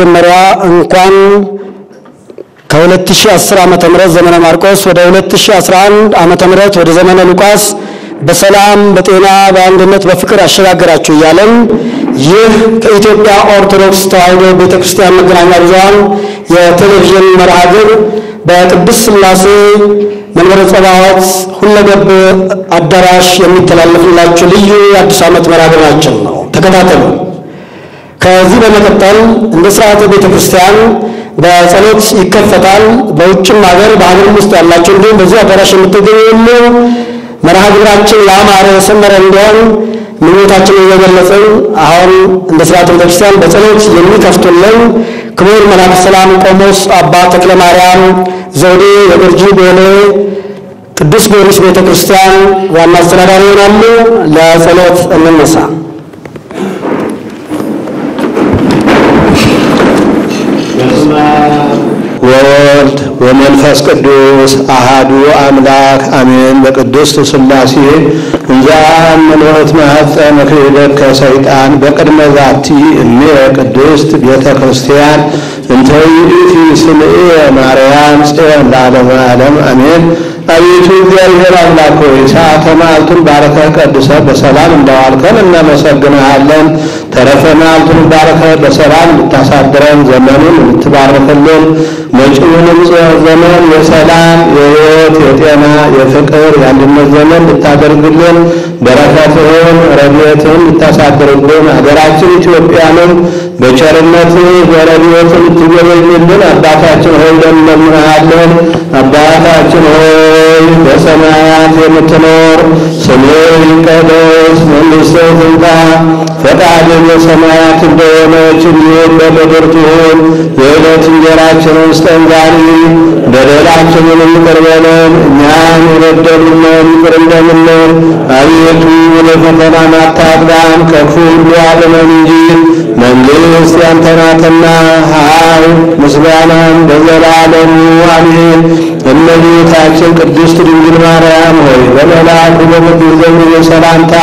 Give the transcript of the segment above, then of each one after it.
በመጀመሪያ እንኳን ከ2010 ዓመተ ምህረት ዘመነ ማርቆስ ወደ 2011 ዓመተ ምህረት ወደ ዘመነ ሉቃስ በሰላም በጤና በአንድነት በፍቅር አሸጋገራችሁ ይያለን ይህ ከኢትዮጵያ ኦርቶዶክስ ተዋሕዶ ቤተክርስቲያን መገናኛ ብዙኃን የቴሌቪዥን መርሃ ግብር በቅድስት ሥላሴ መንበረ ጸባዖት ሁለገብ አዳራሽ የሚተላለፍላችሁ ልዩ የአዲስ ዓመት መርሃ ግብራችን ነው ተከታተሉ ከዚህ በመቀጠል እንደ ሥርዓተ ቤተክርስቲያን በጸሎት ይከፈታል በውጭም ሀገር በአገርም ውስጥ ያላችሁ እንዲሁም በዚህ አዳራሽ የምትገኙ መርሃ ግብራችን ያማረ ሰመረ እንዲሆን ምኞታችንን እየገለጽን አሁን እንደ ሥርዓተ ቤተክርስቲያን በጸሎት የሚከፍቱልን ክቡር መልአከ ሰላም ቆሞስ አባ ተክለ ማርያም ዘውዴ የገርጂ ቦሌ ቅዱስ ጊዮርጊስ ቤተክርስቲያን ዋና አስተዳዳሪ ይሆናሉ ለጸሎት እንነሳ ወልድ ወመንፈስ ቅዱስ አሐዱ አምላክ አሜን በቅድስት ሥላሴ እንዛን መልእክት ማህፀን ክህደት ሰይጣን በቅድመ ዛቲ እሜ ቅድስት ቤተክርስቲያን እንተ ይእቲ ስምዐ ማርያም ጽዮን ለዓለመ ዓለም አሜን አቤቱ እግዚአብሔር አምላክ ሆይ ሰዓተ መዓልቱን ባርከህ ቀድሰህ በሰላም እንዳዋልከን እናመሰግንሃለን ተረፈ መዓልቱን ባርከህ በሰላም እንድታሳድረን ዘመኑን እንድትባርክልን መጪውንም ዘመን የሰላም የሕይወት የጤና የፍቅር የአንድነት ዘመን እንድታደርግልን በረከትህን ረድኤትህን እንድታሳድርልን ሀገራችን ኢትዮጵያንም በቸርነትህ በረድኤትህ እንድትጎበኝልን አባታችን ሆይ እንለምንሃለን አባታችን ሆይ በሰማያት የምትኖር ስምህ ይቀደስ መንግሥትህ ትምጣ ፈቃድህ በሰማያት እንደሆነች እንዲሁም በምድር ትሁን የዕለት እንጀራችንን ስጠን ዛሬ በደላችንን ይቅር በለን እኛም የበደሉንን ይቅር እንደምንል አቤቱ ወደ ፈተና አታግባን ከክፉ ሁሉ አድነን እንጂ መንግሥት ያንተ ናትና ኃይል ምስጋናም ለዘላለሙ አሜን እመቤታችን ቅድስት ድንግል ማርያም ሆይ በመልአኩ በቅዱስ ገብርኤል ሰላምታ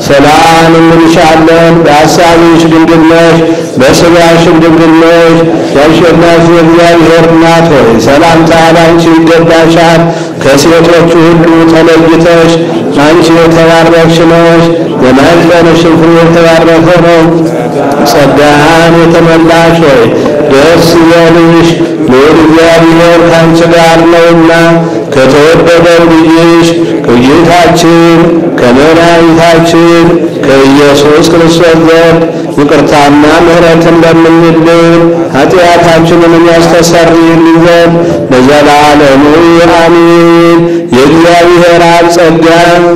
ሰላም እንልሻለን በሐሳብሽ ድንግል ነሽ በሥጋሽም ድንግል ነሽ የአሸናፊ እግዚአብሔር እናት ሆይ ሰላምታ ላንቺ ይገባሻል ከሴቶች ሁሉ ተለይተሽ አንቺ የተባረክሽ ነሽ የማኅፀንሽም ፍሬ የተባረከ ነው ጸጋን የተመላሽ ሆይ ደስ ይበልሽ ልዑል እግዚአብሔር ከአንቺ ጋር ነውና ከተወደደው ልጅሽ ከጌታችን ከመድኃኒታችን ከኢየሱስ ክርስቶስ ዘንድ ይቅርታና ምሕረትን ለምንልን ኃጢአታችንን ያስተሰርይልን ዘንድ ለዘላለሙ አሜን የእግዚአብሔር አብ ጸጋ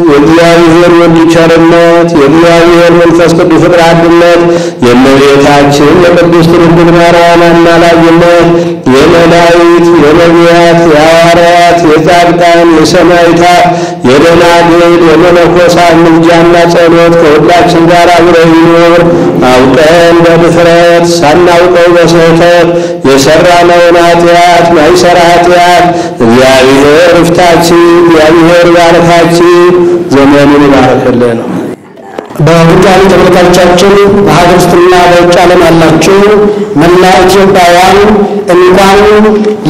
የእግዚአብሔር ወልድ ቸርነት የእግዚአብሔር መንፈስ ቅዱስ ፍቅር አንድነት የእመቤታችን የቅድስት ድንግል ማርያም አማላጅነት የመላእክት የነቢያት የሐዋርያት የጻድቃን የሰማዕታት የደናግል የመነኮሳት ምልጃና ጸሎት ከሁላችን ጋር አብሮ ይኑር አውቀን በድፍረት ሳናውቀው በስህተት የሰራነውን ኃጢአት ማይሰራ ኃጢአት እግዚአብሔር ይፍታችን እግዚአብሔር ይባርካችን ዘመኑን ይባርክልን በውዳሴ ተመልካቾቻችን በሀገር ውስጥና በውጭ ዓለም ያላችሁ መላ ኢትዮጵያውያን እንኳን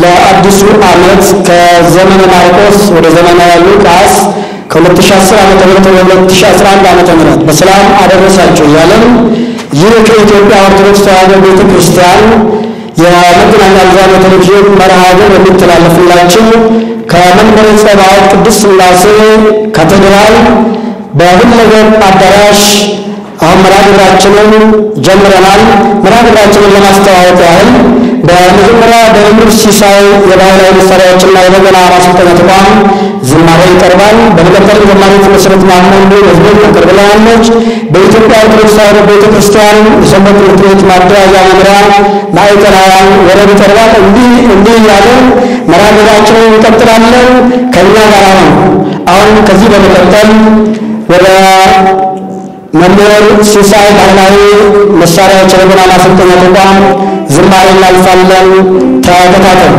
ለአዲሱ ዓመት ከዘመነ ማርቆስ ወደ ዘመነ ሉቃስ ከ2010 ዓመተ ምህረት ወደ 2011 ዓመተ ምህረት በሰላም አደረሳችሁ እያለን ይህ ከኢትዮጵያ ኦርቶዶክስ ተዋሕዶ ቤተክርስቲያን የመገናኛ ብዙኃን ቴሌቪዥን መርሃ ግብር የሚተላለፍላችሁ ከመንበረ ጸባዖት ቅድስት ሥላሴ ካቴድራል በሁለገብ አዳራሽ አሁን መርሃ ግብራችንን ጀምረናል መርሃ ግብራችንን ለማስተዋወቅ ያህል በመጀመሪያ በመምህር ሲሳይ የባህላዊ መሳሪያዎችና የበገና ማሰልጠኛ ተቋም ዝማሬ ይቀርባል በመቀጠል ዘማሪት መሰረት ማመንዱ መዝሙር ታቀርብልናለች በኢትዮጵያ ኦርቶዶክስ ተዋሕዶ ቤተክርስቲያን የሰንበት ትምህርት ቤት ማደራጃ መምሪያ ማዕከላውያን ወረብ ይቀርባል እንዲህ ያለን መርሃ ግብራችንን እንቀጥላለን ከእኛ ጋር አሁን ከዚህ በመቀጠል ወደ መምህር ሲሳይ ባህላዊ መሳሪያዎች የበገና ማሰልጠኛ ተቋም ዝማሬ እናልፋለን ተከታተሉ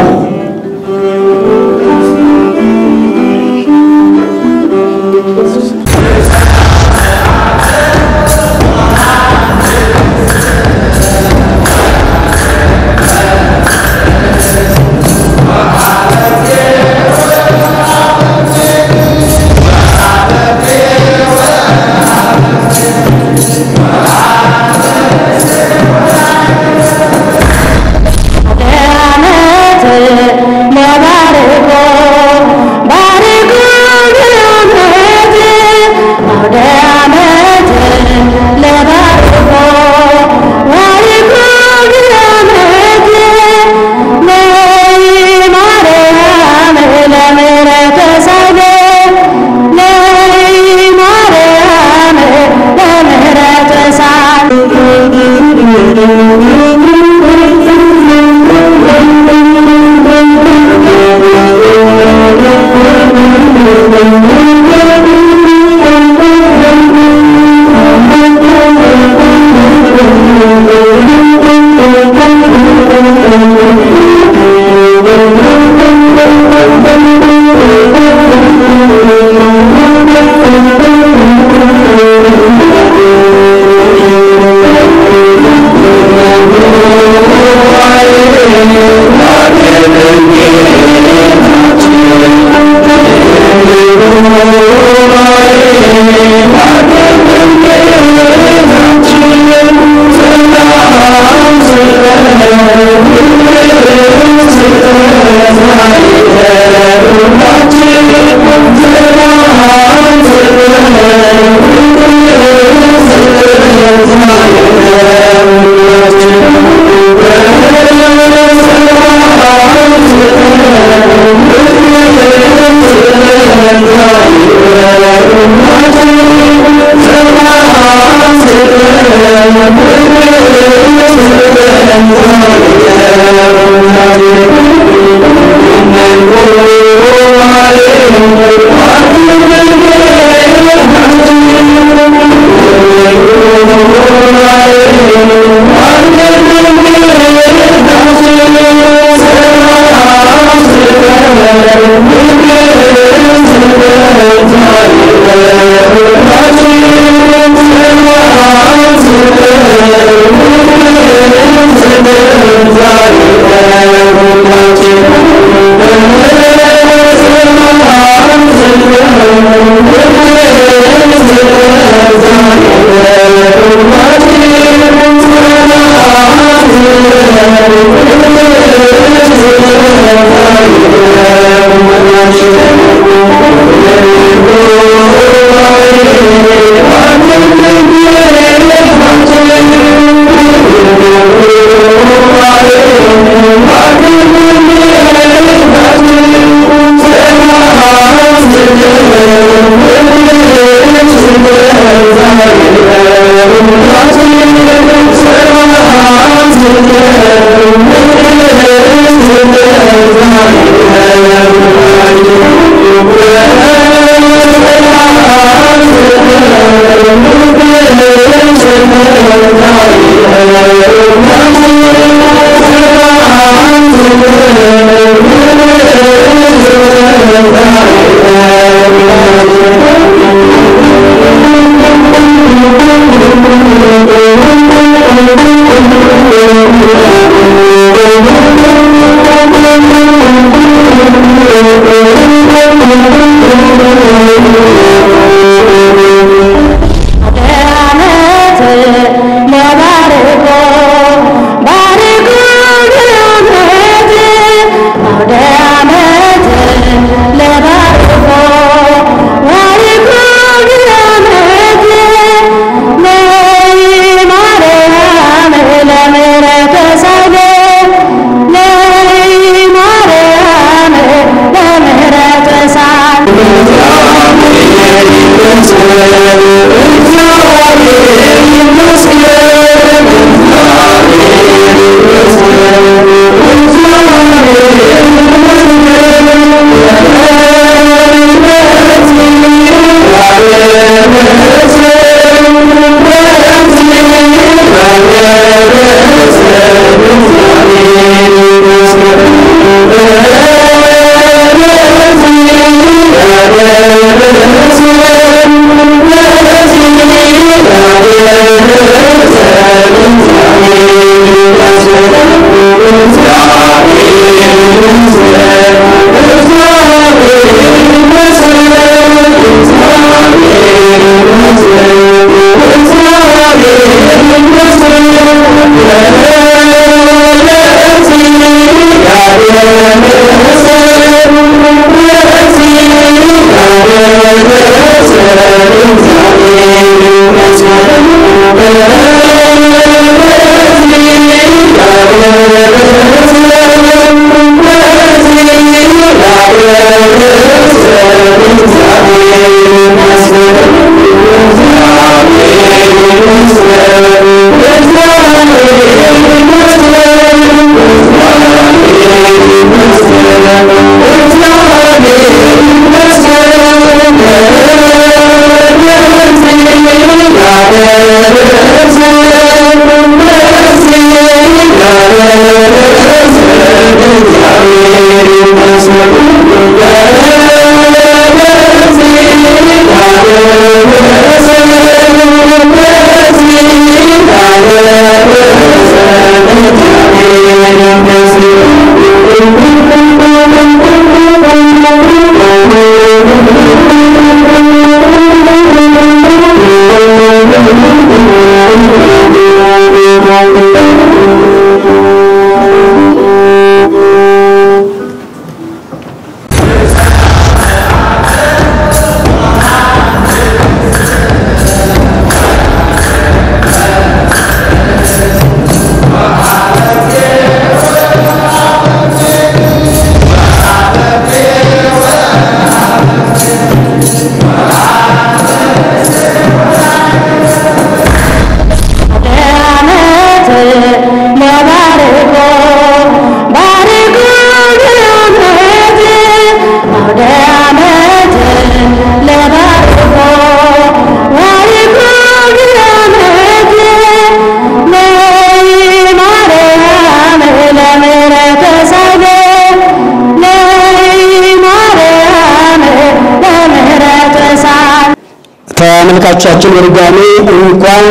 ተመልካቾቻችን በድጋሚ እንኳን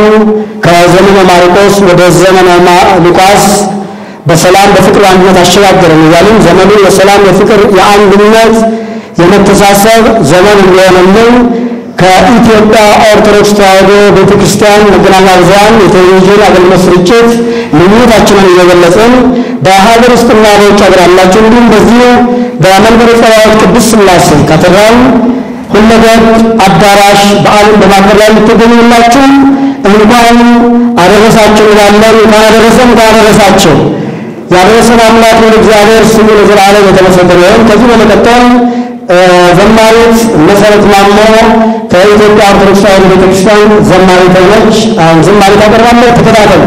ከዘመነ ማርቆስ ወደ ዘመነ ሉቃስ በሰላም በፍቅር አንድነት አሸጋገረን እያልን ዘመኑ የሰላም የፍቅር የአንድነት የመተሳሰብ ዘመን እንዲሆንልን ከኢትዮጵያ ኦርቶዶክስ ተዋሕዶ ቤተክርስቲያን መገናኛ ብዙኃን የቴሌቪዥን አገልግሎት ስርጭት ምኞታችንን እየገለጽን በሀገር ውስጥና በውጭ ሀገር ያላችሁ እንዲሁም በዚህ በመንበረ ጸባዖት ቅድስት ሥላሴ ካቴድራል ሁለገብ አዳራሽ በዓልን በማክበር ላይ ልትገኙላችሁ እንኳን አደረሳችሁ ይላለን። እንኳን አደረሳችሁ። ያደረሰን አምላክ እግዚአብሔር ስሙ ለዘላለም የተመሰገነ ይሁን። ከዚህ በመቀጠል ዘማሪት መሰረት ማሞ ከኢትዮጵያ ኦርቶዶክስ ተዋሕዶ ቤተክርስቲያን ዘማሪት ነች። ዝማሬ ታቀርባለች። ተከታተሉ።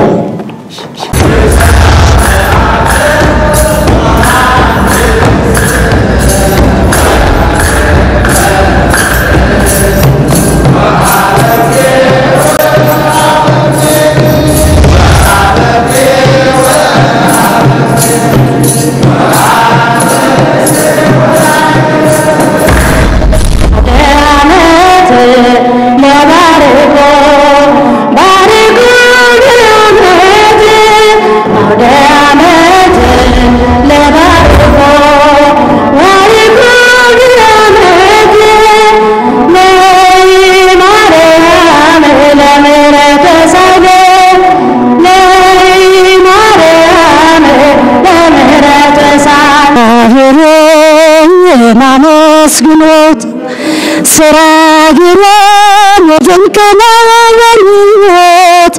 سراغيران وجنكنا وغنوت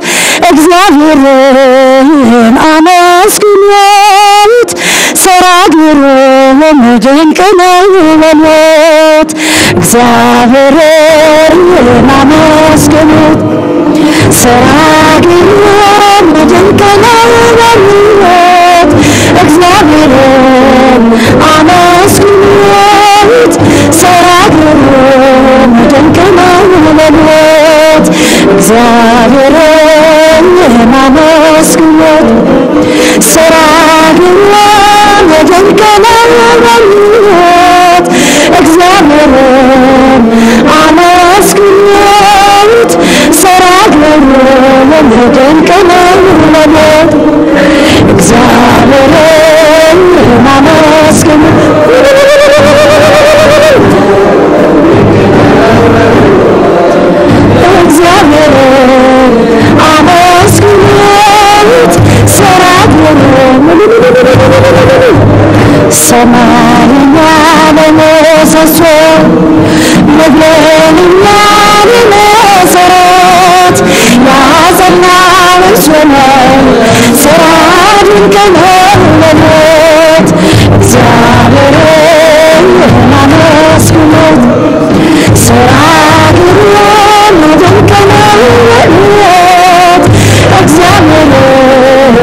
እግዚአብሔርን አመስግኑት ሰራጊሩን ወጀንከና ወገኑት እግዚአብሔርን አመስግኑት ሰራጊሩን ወጀንከና ወገኑት እግዚአብሔርን አመስግኑት ሰራጊሩን ወጀንከና ወገኑት እግዚአብሔርን አመስግኑት ሰራጊሩን ወጀንከና ወገኑት እግዚአብሔርን አመስግኑት ሰራጊሩን ወጀንከና ወገኑት እግዚአብሔርን አመስግኑት እግዚአብሔርን አመስግኑት ሰራጊሩን ሰማይና ለመሰሶ ምድርንና ለመሰረት ያጸናው እርሱ ነው ሥራ ድንቅ ነው ለሞት እግዚአብሔርን አመስግኑት ሰራጊሩን ድንቅ ነው ለሞት እግዚአብሔርን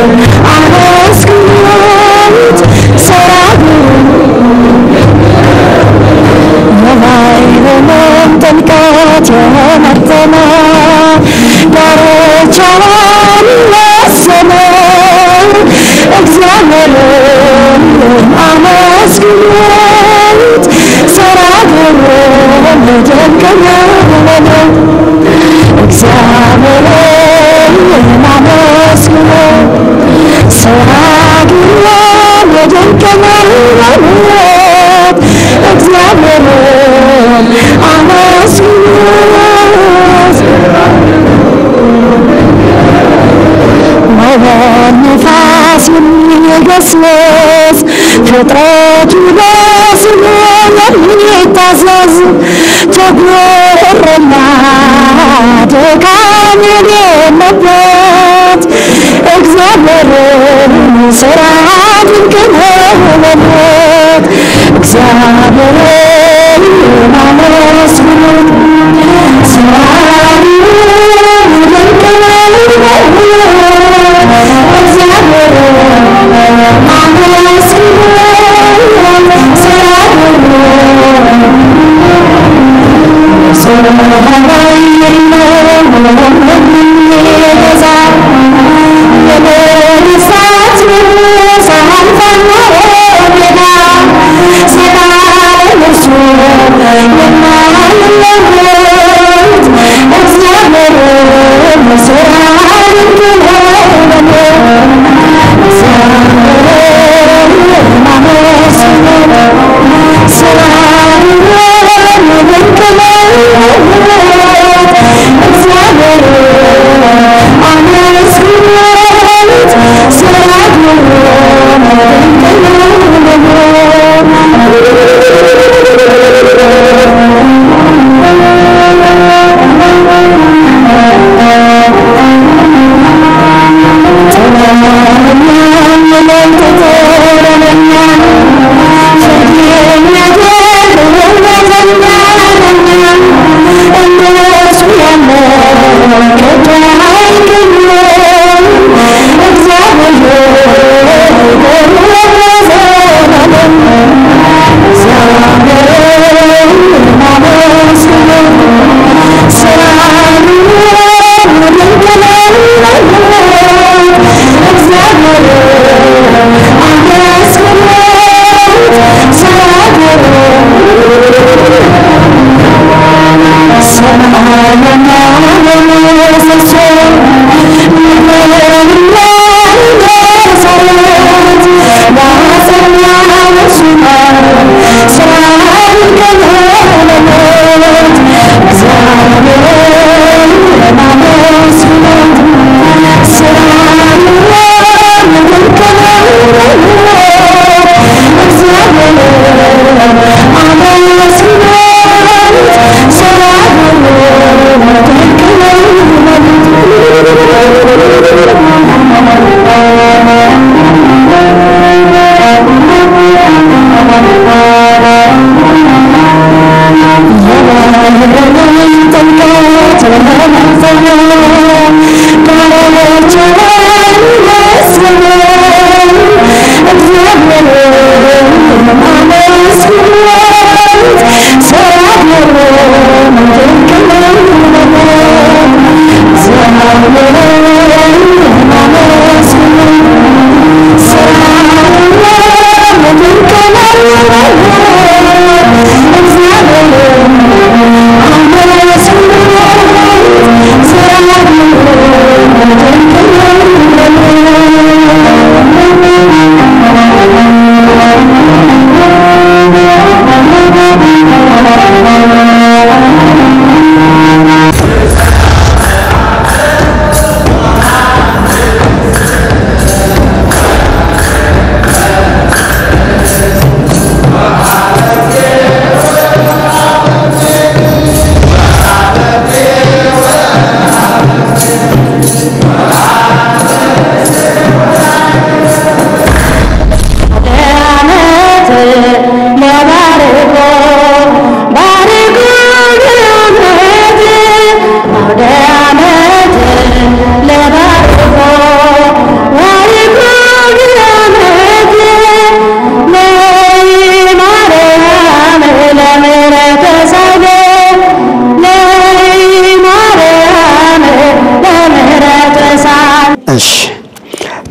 አመስግኑት ሰራጊሩን የባሕሩን ጥልቀት የመጠነ ዳርቻውን ወሰነ እግዚአብሔርን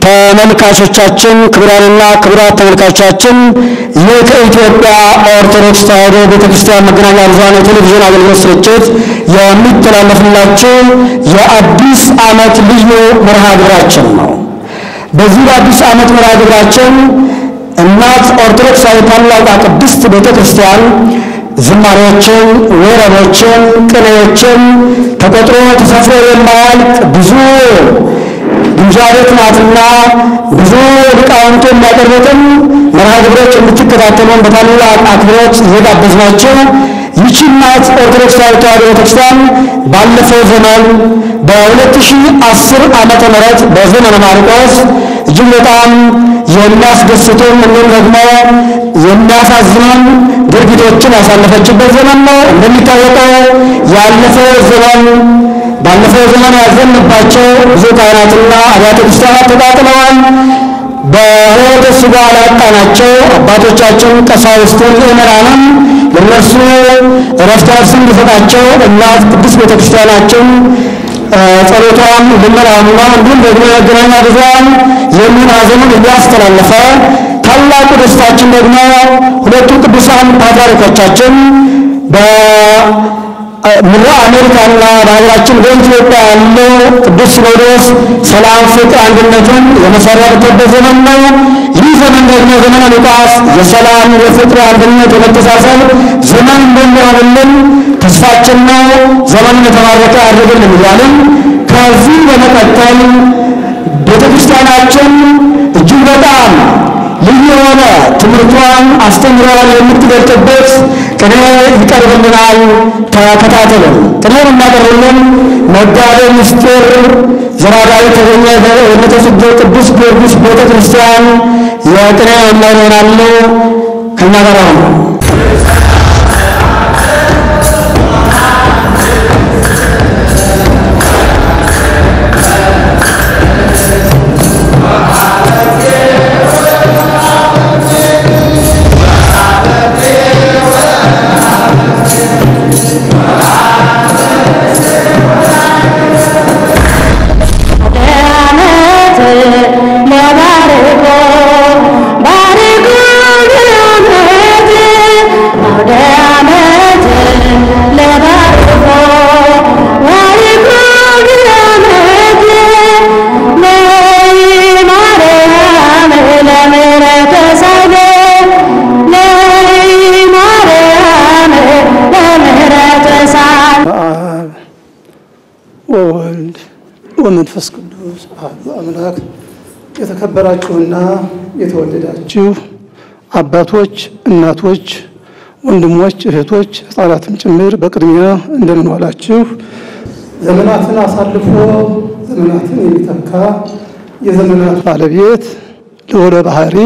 ተመልካቾቻችን ክቡራንና ክቡራት ተመልካቾቻችን የኢትዮጵያ ኦርቶዶክስ ተዋሕዶ ቤተክርስቲያን መገናኛ ብዙኃን ቴሌቪዥን አገልግሎት ስርጭት የሚተላለፍላችሁ የአዲስ ዓመት ልዩ መርሃ ግብራችን ነው። በዚህ አዲስ ዓመት መርሃ ግብራችን እናት ኦርቶዶክሳዊ ታላቋ ቅድስት ቤተክርስቲያን ዝማሬዎችን፣ ወረቦችን፣ ቅኔዎችን ተቆጥሮ ተሰፍሮ የማያልቅ ብዙ ግምጃ ቤት ናትና ብዙ ሊቃውንቱ የሚያቀርቡትን መርሃ ግብሮች እንድትከታተሉን በታላቅ አክብሮት እየጋበዝናችሁ ይህች እናት ኦርቶዶክሳዊት ተዋሕዶ ቤተክርስቲያን ባለፈው ዘመን በ2010 ዓመተ ምህረት በዘመነ ማርቆስ እጅግ በጣም የሚያስደስቱን እንዲሁም ደግሞ የሚያሳዝኑን ድርጊቶችን ያሳለፈችበት ዘመን ነው። እንደሚታወቀው ባለፈው ዘመን ያዘንባቸው ብዙ ካህናትና አብያተ ክርስቲያናት ተቃጥለዋል። በሕይወተ ሥጋ ላጣናቸው አባቶቻችን ቀሳውስትን ምዕመናንም ለነሱ ዕረፍተ ነፍስ እንዲሰጣቸው እናት ቅድስት ቤተክርስቲያናችን ጸሎቷን ልመናውና እንዲሁም ደግሞ የመገናኛ ብዙኃን ይህንን ሐዘኑን እያስተላለፈ ታላቁ ደስታችን ደግሞ ሁለቱ ቅዱሳን ፓትርያርኮቻችን በምድረ አሜሪካና በሀገራችን በኢትዮጵያ ያለው ቅዱስ ሲኖዶስ ሰላም፣ ፍቅር፣ አንድነትን የመሰረተበት ዘመን ነው። ይህ ዘመን ደግሞ ዘመነ ሉቃስ የሰላም፣ የፍቅር፣ አንድነት፣ የመተሳሰብ ዘመን እንደሚሆንልን ተስፋችን ነው። ዘመኑን የተባረከ ያድርግልን እያልን ከዚህ በመቀጠል ቤተክርስቲያናችን እጅግ በጣም ልዩ የሆነ ትምህርቷን አስተምሯን የምትገልጥበት ቅኔ ይቀርብልናል። ተከታተሉ። ቅኔውን እናቀርብልን መጋቤ ምስጢር ዘራዳዊ ተገኘ የነተጽጌ ቅዱስ ጊዮርጊስ ቤተክርስቲያን የቅኔ መምህር ይሆናሉ። ከእኛ ጋር ነው። ወመንፈስ ቅዱስ አሐዱ አምላክ። የተከበራችሁና የተወደዳችሁ አባቶች፣ እናቶች፣ ወንድሞች፣ እህቶች፣ ሕፃናትም ጭምር በቅድሚያ እንደምን ዋላችሁ? ዘመናትን አሳልፎ ዘመናትን የሚተካ የዘመናት ባለቤት ልዑለ ባሕሪ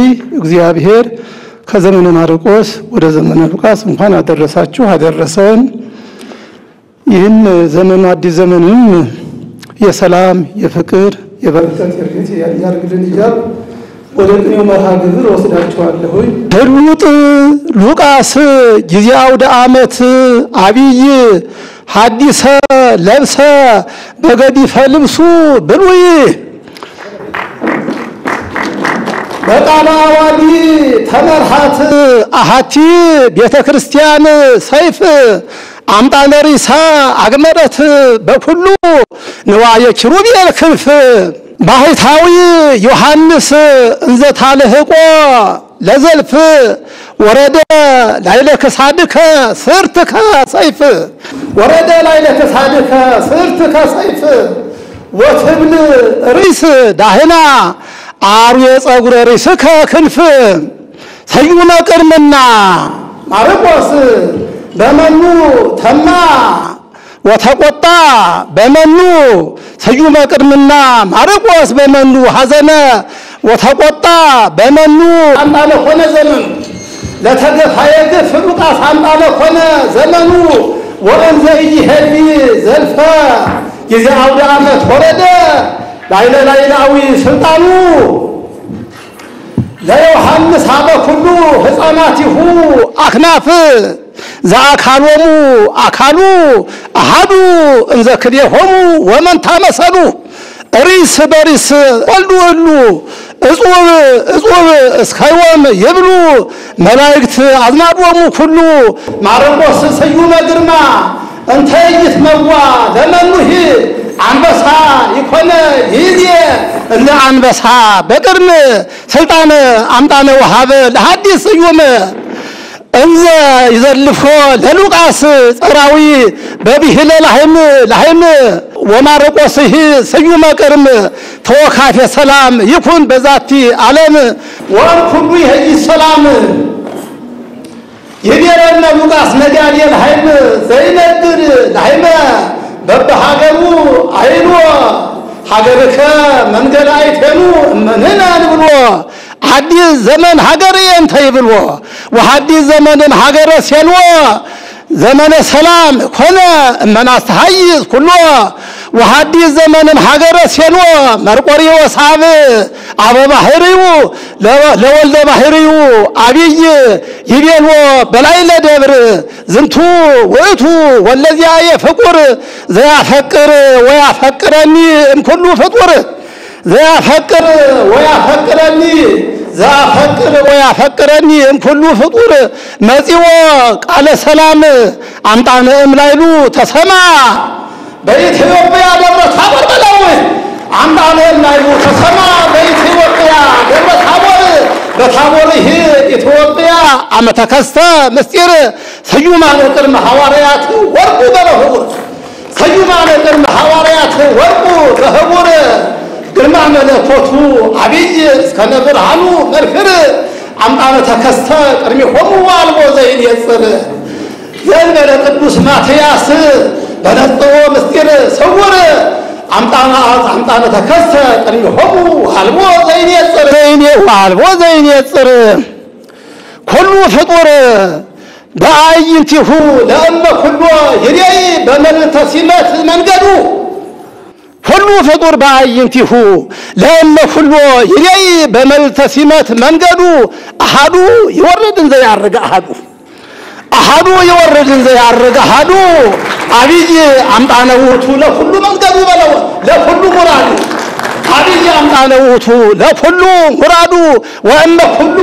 እግዚአብሔር ከዘመነ ማርቆስ ወደ ዘመነ ሉቃስ እንኳን አደረሳችሁ አደረሰን። ይህን ዘመን አዲስ ዘመንም የሰላም፣ የፍቅር፣ የበረከት የርግጥ ያርግልን እያል ወደ ቅኔው መርሃ ግብር ወስዳችኋለሁ። ህሉጥ ሉቃስ ጊዜ አውደ ዓመት አብይ ሐዲሰ ለብሰ በገዲፈ ልብሱ ብሉይ በቃለ ዓዋዲ ተመርሃት አሐቲ ቤተ ክርስቲያን ሰይፍ አምጣነሪሳ አግመረት በኩሉ ንዋየ ኪሩቤል ክንፍ ባሕታዊ ዮሐንስ እንዘ ታልህቆ ለዘልፍ ወረደ ላይለ ከሳድከ ስርትከ ሰይፍ ወረደ ላይለ ከሳድከ ስርትከ ሰይፍ ወትብል ሪስ ዳህና አርዌ ጸጉረ ሪስከ ክንፍ ሰዩመ ቅድምና ማርቆስ በመኑ ተማ ወተቆጣ በመኑ ሰዩመ ቅድምና ማርቆስ በመኑ ሐዘነ ወተቆጣ በመኑ አምጣለ ሆነ ዘመኑ ለተገፋየ ግፍ ሉቃስ አምጣለ ሆነ ዘመኑ ወእንዘ ይሄድ ዘልፈ ጊዜ አውደ ዓመት ወረደ ላይለ ላይላዊ ስልጣኑ ለዮሐንስ አበ ኩሉ ሕፃናቲሁ አክናፍ ዘአካሎሙ አካሉ አሃዱ እንዘ ክልኤሆሙ ወመንታ መሰሉ ሪስ በሪስ ወልዱ ወሉ እጹብ እስከዮም ይብሉ መላእክት አዝናዶሙ ኩሉ ማርቆስ ሰዩመ ግርማ እንተ ይትመዋ ለመኑህ አንበሳ ይኮነ ይዜ ለአንበሳ በቅርም ስልጣን አምጣነ ወሃበ ለሐዲስ ስዩም እንዘ ይዘልፎ ለሉቃስ ጸራዊ በብሂለ ላህም ወማርቆስህ ስዩመ ቅርም ተወካፌ ሰላም ይኩን በዛቲ ዓለም ወን ሁሉ ይሄ ሰላም የዲያና ሉቃስ ነጋዴል ኃይል ዘይነግር ለሃይመ በበሀገሩ አይሎ ሀገርከ መንገድ አይተኑ መንናን ብሎ አዲስ ዘመን ሀገር የንተ ይብሎ ወሐዲስ ዘመንን ሀገረ ሲያሎ ዘመነ ሰላም ኮነ መናስተሐይዝ ኩሎ ወሐዲስ ዘመንን ሀገረ ሲያሎ መርቆሪዎስ አብ አበባህሪው ለወልደ ባህሪው አብይ ይቤሎ በላይ ለደብር ዝንቱ ወእቱ ወለዚያ የፍቁር ዘያፈቅር ወያፈቅረኒ እምኩሉ ፍጡር ዘያፈቅር ወያፈቅረኒ ዘያፈቅር ወያፈቅረኒ እምኩሉ ፍጡር መጺኦ ቃለ ሰላም አምጣነ እምላይሉ ተሰማ በኢትዮጵያ ደብረ ታቦር በለው አምጣነ እምላይሉ ተሰማ በኢትዮጵያ ደብረ ታቦር በታቦር ይሄ ኢትዮጵያ አመተከስተ ምስጢር ስዩማነ ቅድመ ሐዋርያት ወርቁ በህቡር ስዩማነ ቅድመ ሐዋርያት ወርቁ በህቡር ግርማ መለኮቱ አብይ እስከ ነብርሃኑ መርክር አምጣነ ተከስተ ቅድሚሆሙ አልቦ ዘይንጽር ዘእንበለ ቅዱስ ማትያስ በነጽሮ ምስጢር ስውር አምጣነ ተከስተ ቅድሚሆሙ አልቦ ዘይንጽር አልቦ ዘይንጽር ኩሉ ፍጡር በአይንቲሁ ለእመ ኩሎ ይሬይ በመልዕልተ ሲመት መንገዱ ሁሉ ፍጡር በአይንቲሁ ለእመ ኩሎ ይሬይ በመልዕልተ ሲመት መንገዱ አሃዱ ይወርድን ዘያርግ አሃዱ ይወርድን ዘያርግ አሃዱ አብይ አምጣነ ውእቱ ለኩሉ መንገዱ በለው ለኩሉ ሙራዱ አብይ አምጣነ ውእቱ ለኩሉ ሙራዱ ወእመ ኩሉ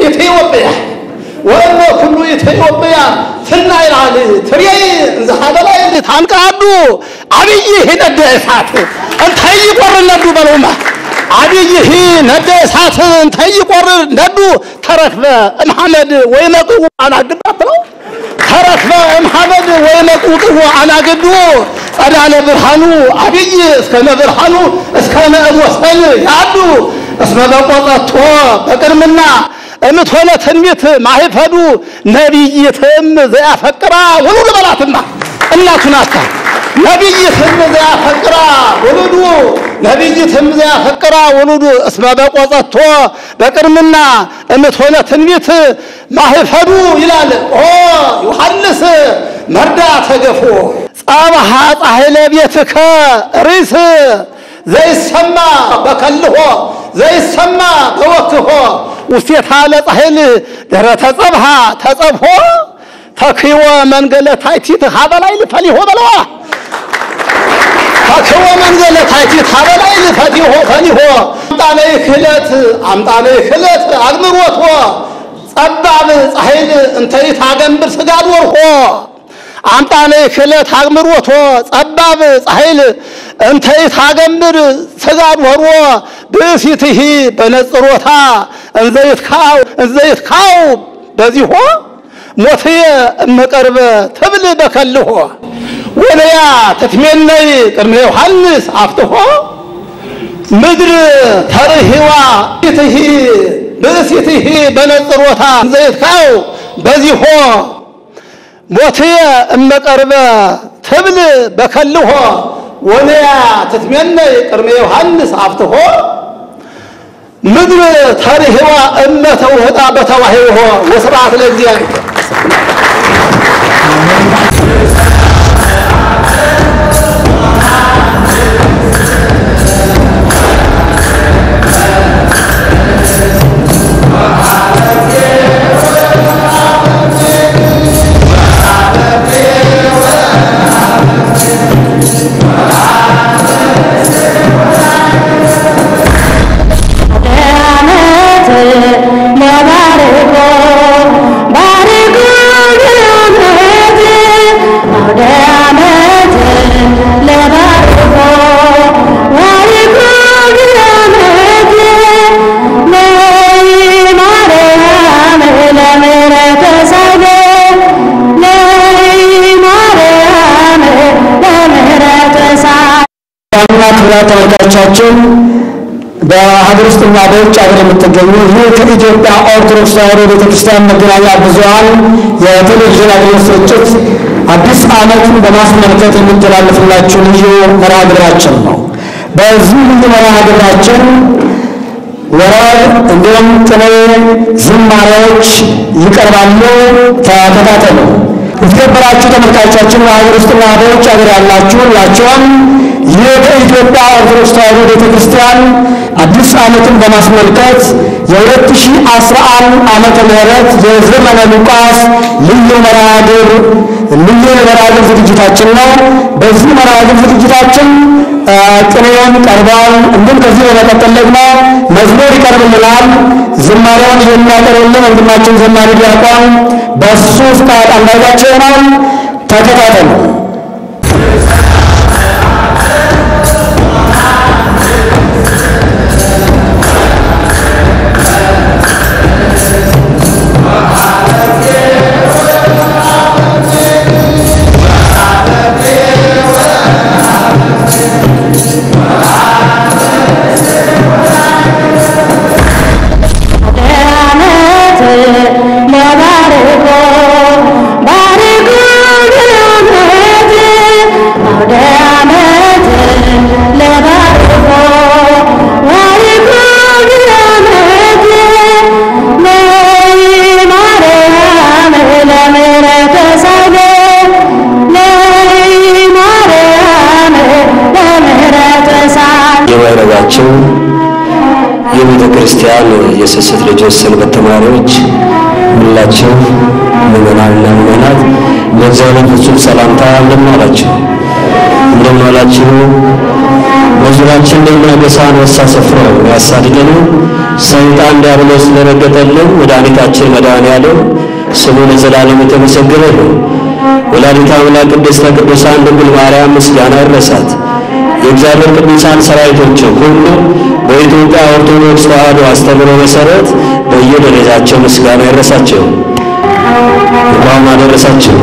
ኢትዮጵያ ወእመ ኩሉ ኢትዮጵያ ፍናይላል ትሬይ ዘሃበላይ ታንቃዱ አብይ ሄነደ እሳት እንተይ ቆር ነዱ በለውማ አብይ ሄ ነደ እሳት እንተይ ቆር ነዱ ተረክበ እምሐመድ ወይመቁ አናግዳት ነው ተረክበ እምሐመድ ወይመቁ አናግዱ ጸዳለ ብርሃኑ አብይ እስከ ነብርሃኑ እስከ ነእሞሰል ያዱ እስመ በቆጠቶ በቅድምና እምትሆነ ትንቢት ማህፈዱ ነብይትም ዘያፈቅራ ወሉድ በላትና እናቱን አታ ነብይትም ዘያፈቅራ ወሉዱ ነብይትም ዘያፈቅራ ወሉዱ እስመ በቆጠቶ በቅድምና እምትሆነ ትንቢት ማህፈዱ ይላል ዮሐንስ መርዳ ተገፎ ጸባሃ ጻህለ ቤትከ ሪስ ዘይሰማ በከልሆ ዘይሰማ በወክሆ ውስቴታ ለጻህል ደረተ ጸብሃ ተጸብሆ ተክይወ መንገለ ታይቲት ሀበላይ ልፈሊሆ በለዋ ተክይወ መንገለ ታይቲት ሀበላይ ልፈሊሆ ፈሊሆ አምጣነ ክህለት አግምሮቶ ጸባብ ጻህል እንተይት አገንብር ስጋድ ወርሆ አምጣነ ክህለት አግምሮቶ ጸባብ ጻህል እንተይት አገንብር ስጋድ ወርዎ ብእሲትሂ በነጽሮታ እንዘይትካው በዚሆ ሞትየ እመቀርበ ትብል በከልሆ ወለያ ትትሜነይ ቅድመ ዮሐንስ አፍትሆ ምድር ተርሂዋ ኢትሂ ብእሲትሂ በነጽሮታ እንዘይትካው በዚሆ ሞትየ እመቀርበ ትብል በከልሆ ወለያ ትትሜነይ ቅድመ ዮሐንስ አፍትሆ ምድር ተርሂዋ እመተውህጣ በተዋሂሆ ወስብሐት ለእግዚአብሔር Bariko, bariko, ክቡራት ተመልካቾቻችን በሀገር ውስጥና በውጭ ሀገር የምትገኙ ይህ ከኢትዮጵያ ኦርቶዶክስ ተዋሕዶ ቤተክርስቲያን መገናኛ ብዙኃን የቴሌቪዥን አገልግሎት ስርጭት አዲስ ዓመትን በማስመልከት የሚተላለፍላችሁ ልዩ መርሃ ግብራችን ነው። በዚህ ልዩ መርሃ ግብራችን ወረብ እንዲሁም ቅኔ፣ ዝማሬዎች ይቀርባሉ። ተከታተሉ። የተከበራችሁ ተመልካቾቻችን በሀገር ውስጥና በውጭ ሀገር ያላችሁ ሁላችሁም ይህ ከኢትዮጵያ ኦርቶዶክስ ተዋሕዶ ቤተክርስቲያን አዲስ ዓመትን በማስመልከት የ2011 ዓመተ ምህረት የዘመነ ሉቃስ ልዩ መርሃ ግብር ዝግጅታችን ነው። በዚህ መርሃ ግብር ዝግጅታችን ቅኔም ቀርቧል። እንዲሁም ከዚህ በመቀጠል ደግሞ መዝሙር ይቀርብልናል። ዝማሬውን የሚያቀርብልን ወንድማችን ዘማሪ ዲያቆን በሱ ፍቃድ አንዳርጋቸው ይሆናል። ተከታተሉ። የቤተ ክርስቲያን የስስት ልጆች ሰንበት ተማሪዎች ሁላችሁ ምዕመናንና ምዕመናት ለእግዚአብሔር ፍጹም ሰላምታ እንደምን ዋላችሁ። በዙሪያችን የሚያገሳ አንበሳ ሰፍሮ ያሳድደን ሰይጣን ዲያብሎስ ስለረገጠልን መድኃኒታችን መድኃኔዓለም ስሙ ለዘላለም የተመሰገነ ነው። ወላዲተ አምላክ ቅድስተ ቅዱሳን ድንግል ማርያም ምስጋና ይድረሳት። የእግዚአብሔር ቅዱሳን ሰራዊቶች ሁሉ በኢትዮጵያ ኦርቶዶክስ ተዋሕዶ አስተምህሮ መሰረት በየደረጃቸው ምስጋና ይድረሳቸው። እንኳን አደረሳችሁ።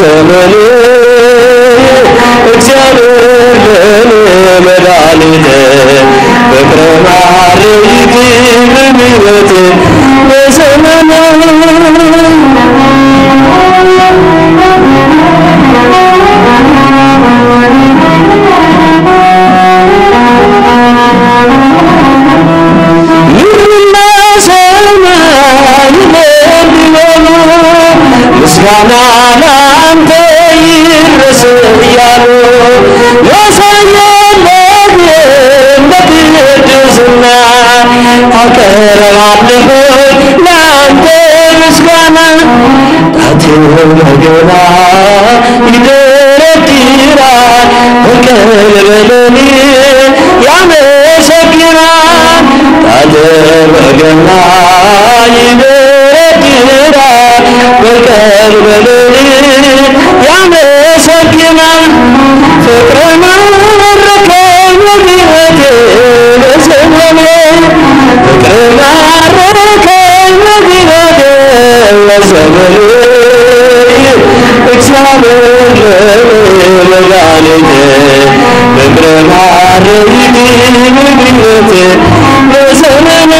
ዘመኔ እግዚአብሔር ለኔ መድኃኒቴ ፍቅረ ማርያም በሕይወቴ በዘመኔ ምስጋና ላንተ ይድረስ እያሉ ያሳየለት በቅድስና አቀርባለሁ ላንተ ምስጋና ጣቴ በገና ይደረድራል በቀልበለኔ ያመሰግናል ጣቴ በገና ይደረድራል በቀልበለኔ ያመሰግናል ፍቅረ ማረከኝ በሕይወቴ በዘመኔ ፍቅረ ማረከኝ በሕይወቴ በዘመኔ እግዚአብሔር ለኔ መድኃኒቴ ፍቅረ ማረከኝ በሕይወቴ በዘመኔ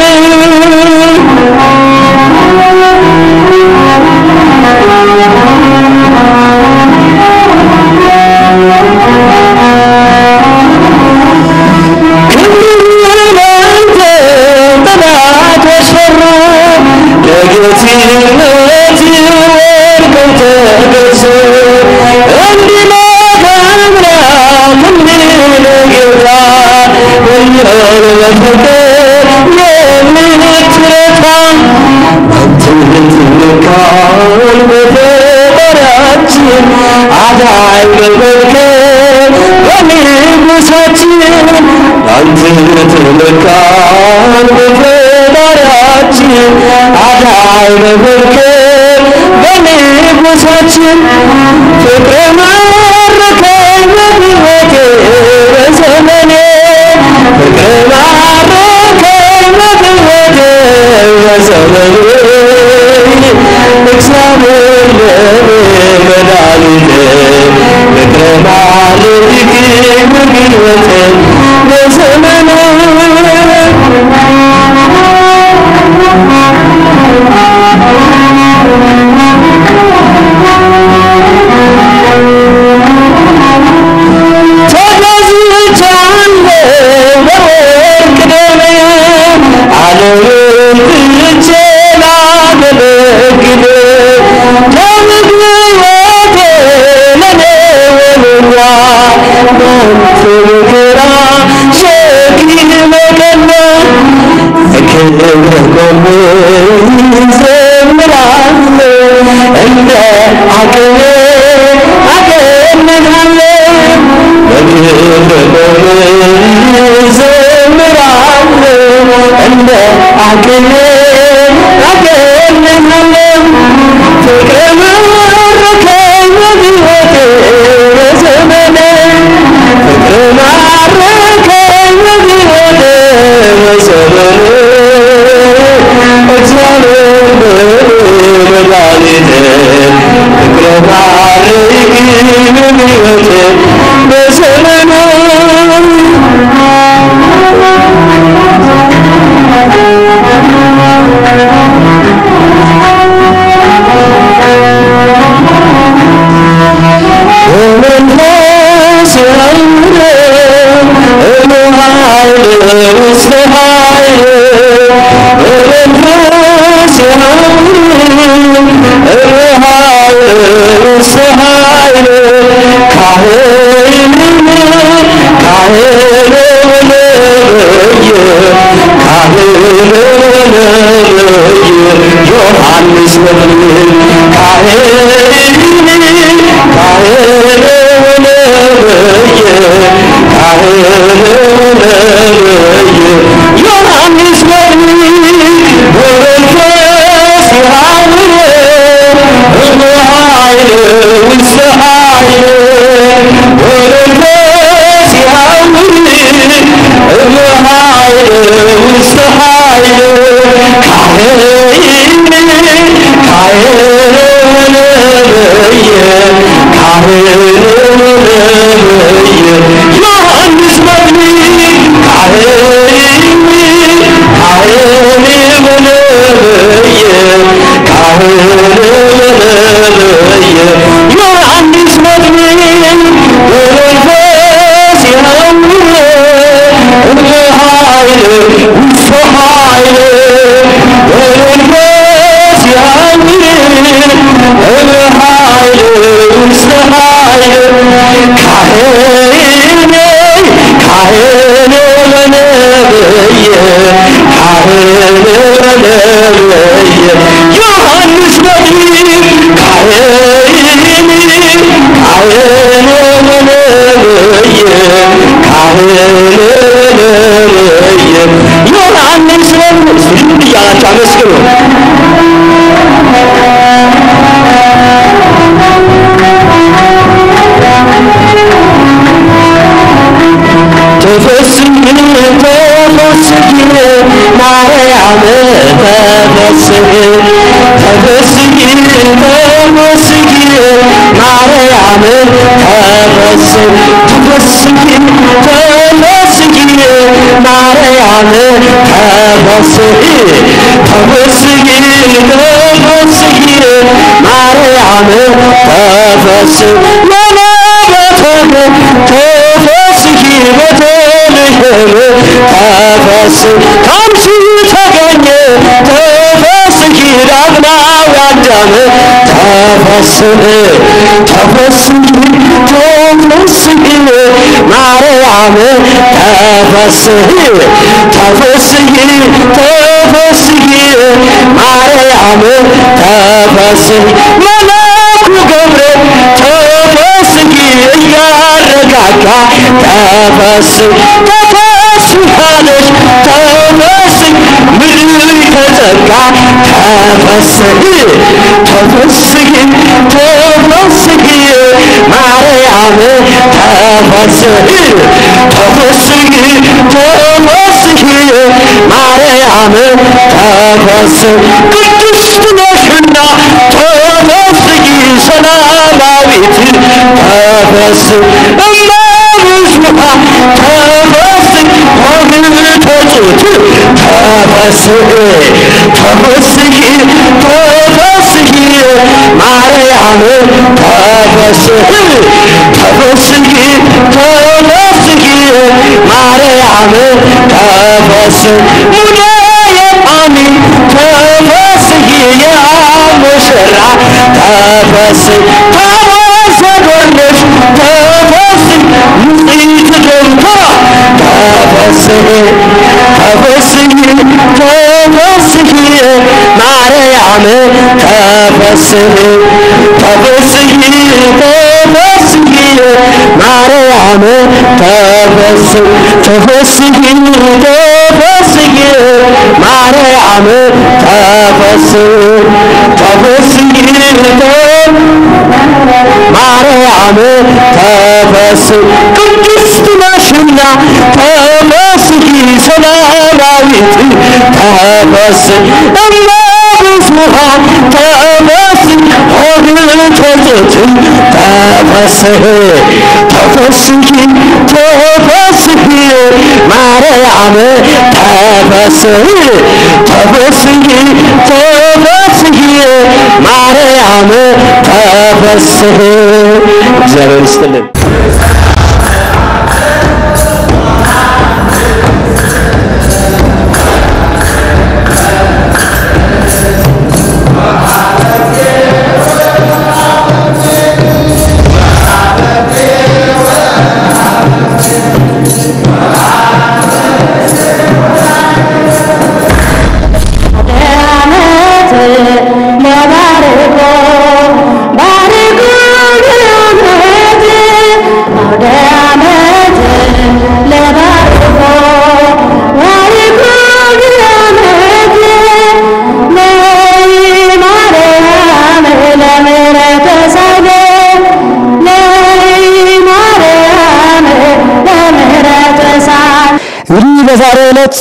በዛሬው ዕለት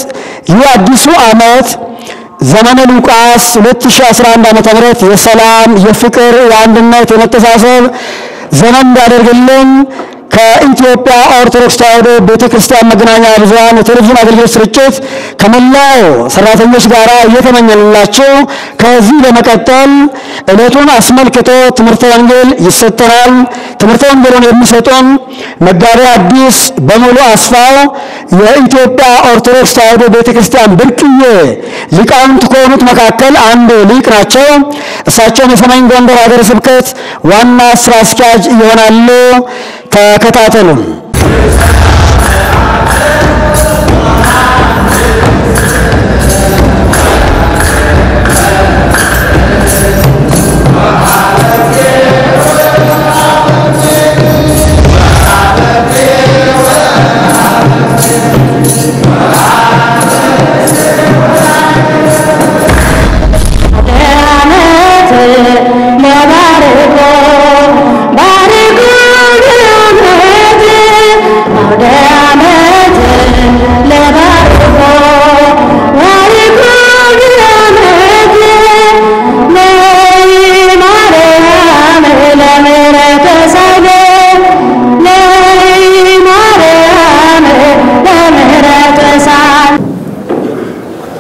የአዲሱ ዓመት ዘመነ ሉቃስ 2011 ዓ.ም የሰላም የፍቅር የአንድነት የመተሳሰብ ዘመን እንዳደርግልን ከኢትዮጵያ ኦርቶዶክስ ተዋሕዶ ቤተክርስቲያን መገናኛ ብዙኃን የቴሌቪዥን አገልግሎት ስርጭት ከመላው ሰራተኞች ጋር እየተመኘንላችሁ ከዚህ በመቀጠል ዕለቱን አስመልክቶ ትምህርተ ወንጌል ይሰጠናል። ትምህርተ ወንጌሉን የሚሰጡን መጋቤ አዲስ በሙሉ አስፋው የኢትዮጵያ ኦርቶዶክስ ተዋሕዶ ቤተክርስቲያን ብርቅዬ ሊቃውንት ከሆኑት መካከል አንዱ ሊቅ ናቸው። እሳቸውም የሰሜን ጎንደር ሀገረ ስብከት ዋና ስራ አስኪያጅ ይሆናሉ። ተከታተሉን።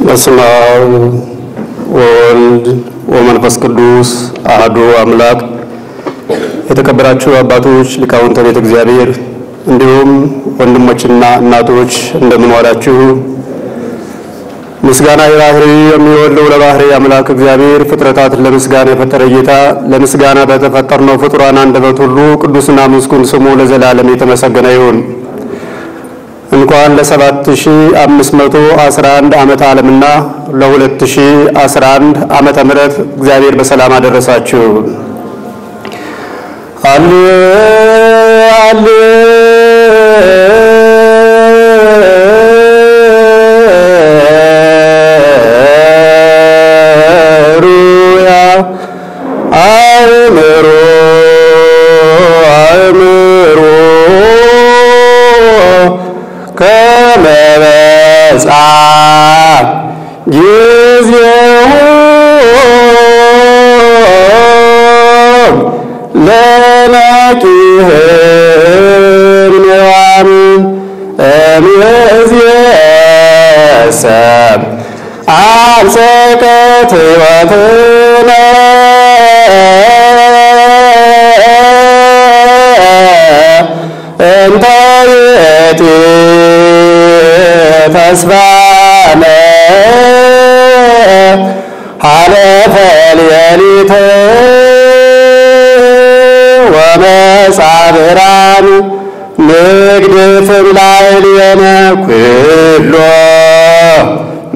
በስመ አብ ወወልድ ወመንፈስ ቅዱስ አሐዱ አምላክ። የተከበራችሁ አባቶች ሊቃውንተ ቤተ እግዚአብሔር እንዲሁም ወንድሞችና እናቶች እንደምን ዋላችሁ? ምስጋና የባህሪ የሚወልደው ለባህሪ አምላክ እግዚአብሔር ፍጥረታትን ለምስጋና የፈጠረ ጌታ ለምስጋና በተፈጠርነው ፍጡራን አንደበት ሁሉ ቅዱስና ምስጉን ስሙ ለዘላለም የተመሰገነ ይሁን። እንኳን ለ7511 ዓመተ ዓለምና ለ2011 ዓመተ ምህረት እግዚአብሔር በሰላም አደረሳችሁ። አሌ አሌ ሩያ አእምሮ አእምሮ ከመበጻ ጊዜው ለነቂህ ንዋም እምይእዜሰ አብሰቀት ሕይወትነ እንተ ይእቲ ተስፋነ ሀለፈ ሌሊት ወመጻ ብርሃን ንግድፍም ላዕሌነ ኩሎ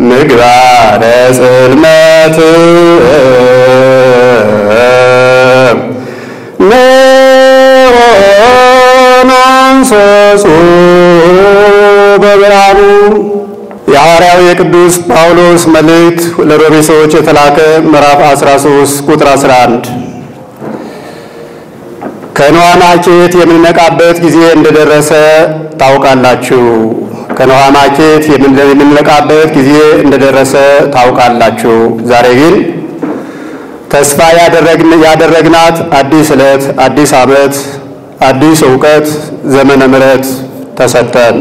ምግባረ ጽልመት አንሶሱ በብርሃኑ። የሐዋርያው የቅዱስ ጳውሎስ መልእክት ለሮሜ ሰዎች የተላከ ምዕራፍ 13 ቁጥር 11 ከኖኅ ማጀት የምንነቃበት ጊዜ እንደደረሰ ታውቃላችሁ። ከኖኅ ማጀት የምንነቃበት ጊዜ እንደደረሰ ታውቃላችሁ። ዛሬ ግን ተስፋ ያደረግናት አዲስ ዕለት፣ አዲስ ዓመት፣ አዲስ ዕውቀት ዘመነ ምሕረት ተሰጠን።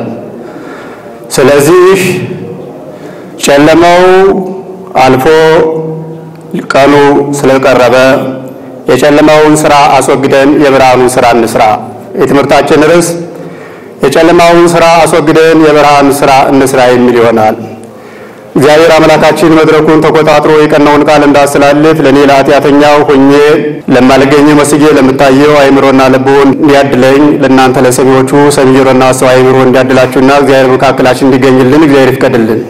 ስለዚህ ጨለማው አልፎ ቀኑ ስለቀረበ የጨለማውን ሥራ አስወግደን የብርሃኑን ሥራ እንስራ። የትምህርታችን ርዕስ የጨለማውን ሥራ አስወግደን የብርሃኑን ሥራ እንስራ የሚል ይሆናል። እግዚአብሔር አምላካችን መድረኩን ተቆጣጥሮ የቀናውን ቃል እንዳስተላልፍ ለኔ ለኃጢአተኛው ሆኜ ለማልገኝ መስጌ ለምታየው አይምሮና ልቦን እንዲያድለኝ ለእናንተ ለሰሚዎቹ ሰሚ ጆሮና ሰው አይምሮ እንዲያድላችሁና እግዚአብሔር መካከላችን እንዲገኝልን እግዚአብሔር ይፍቀድልን።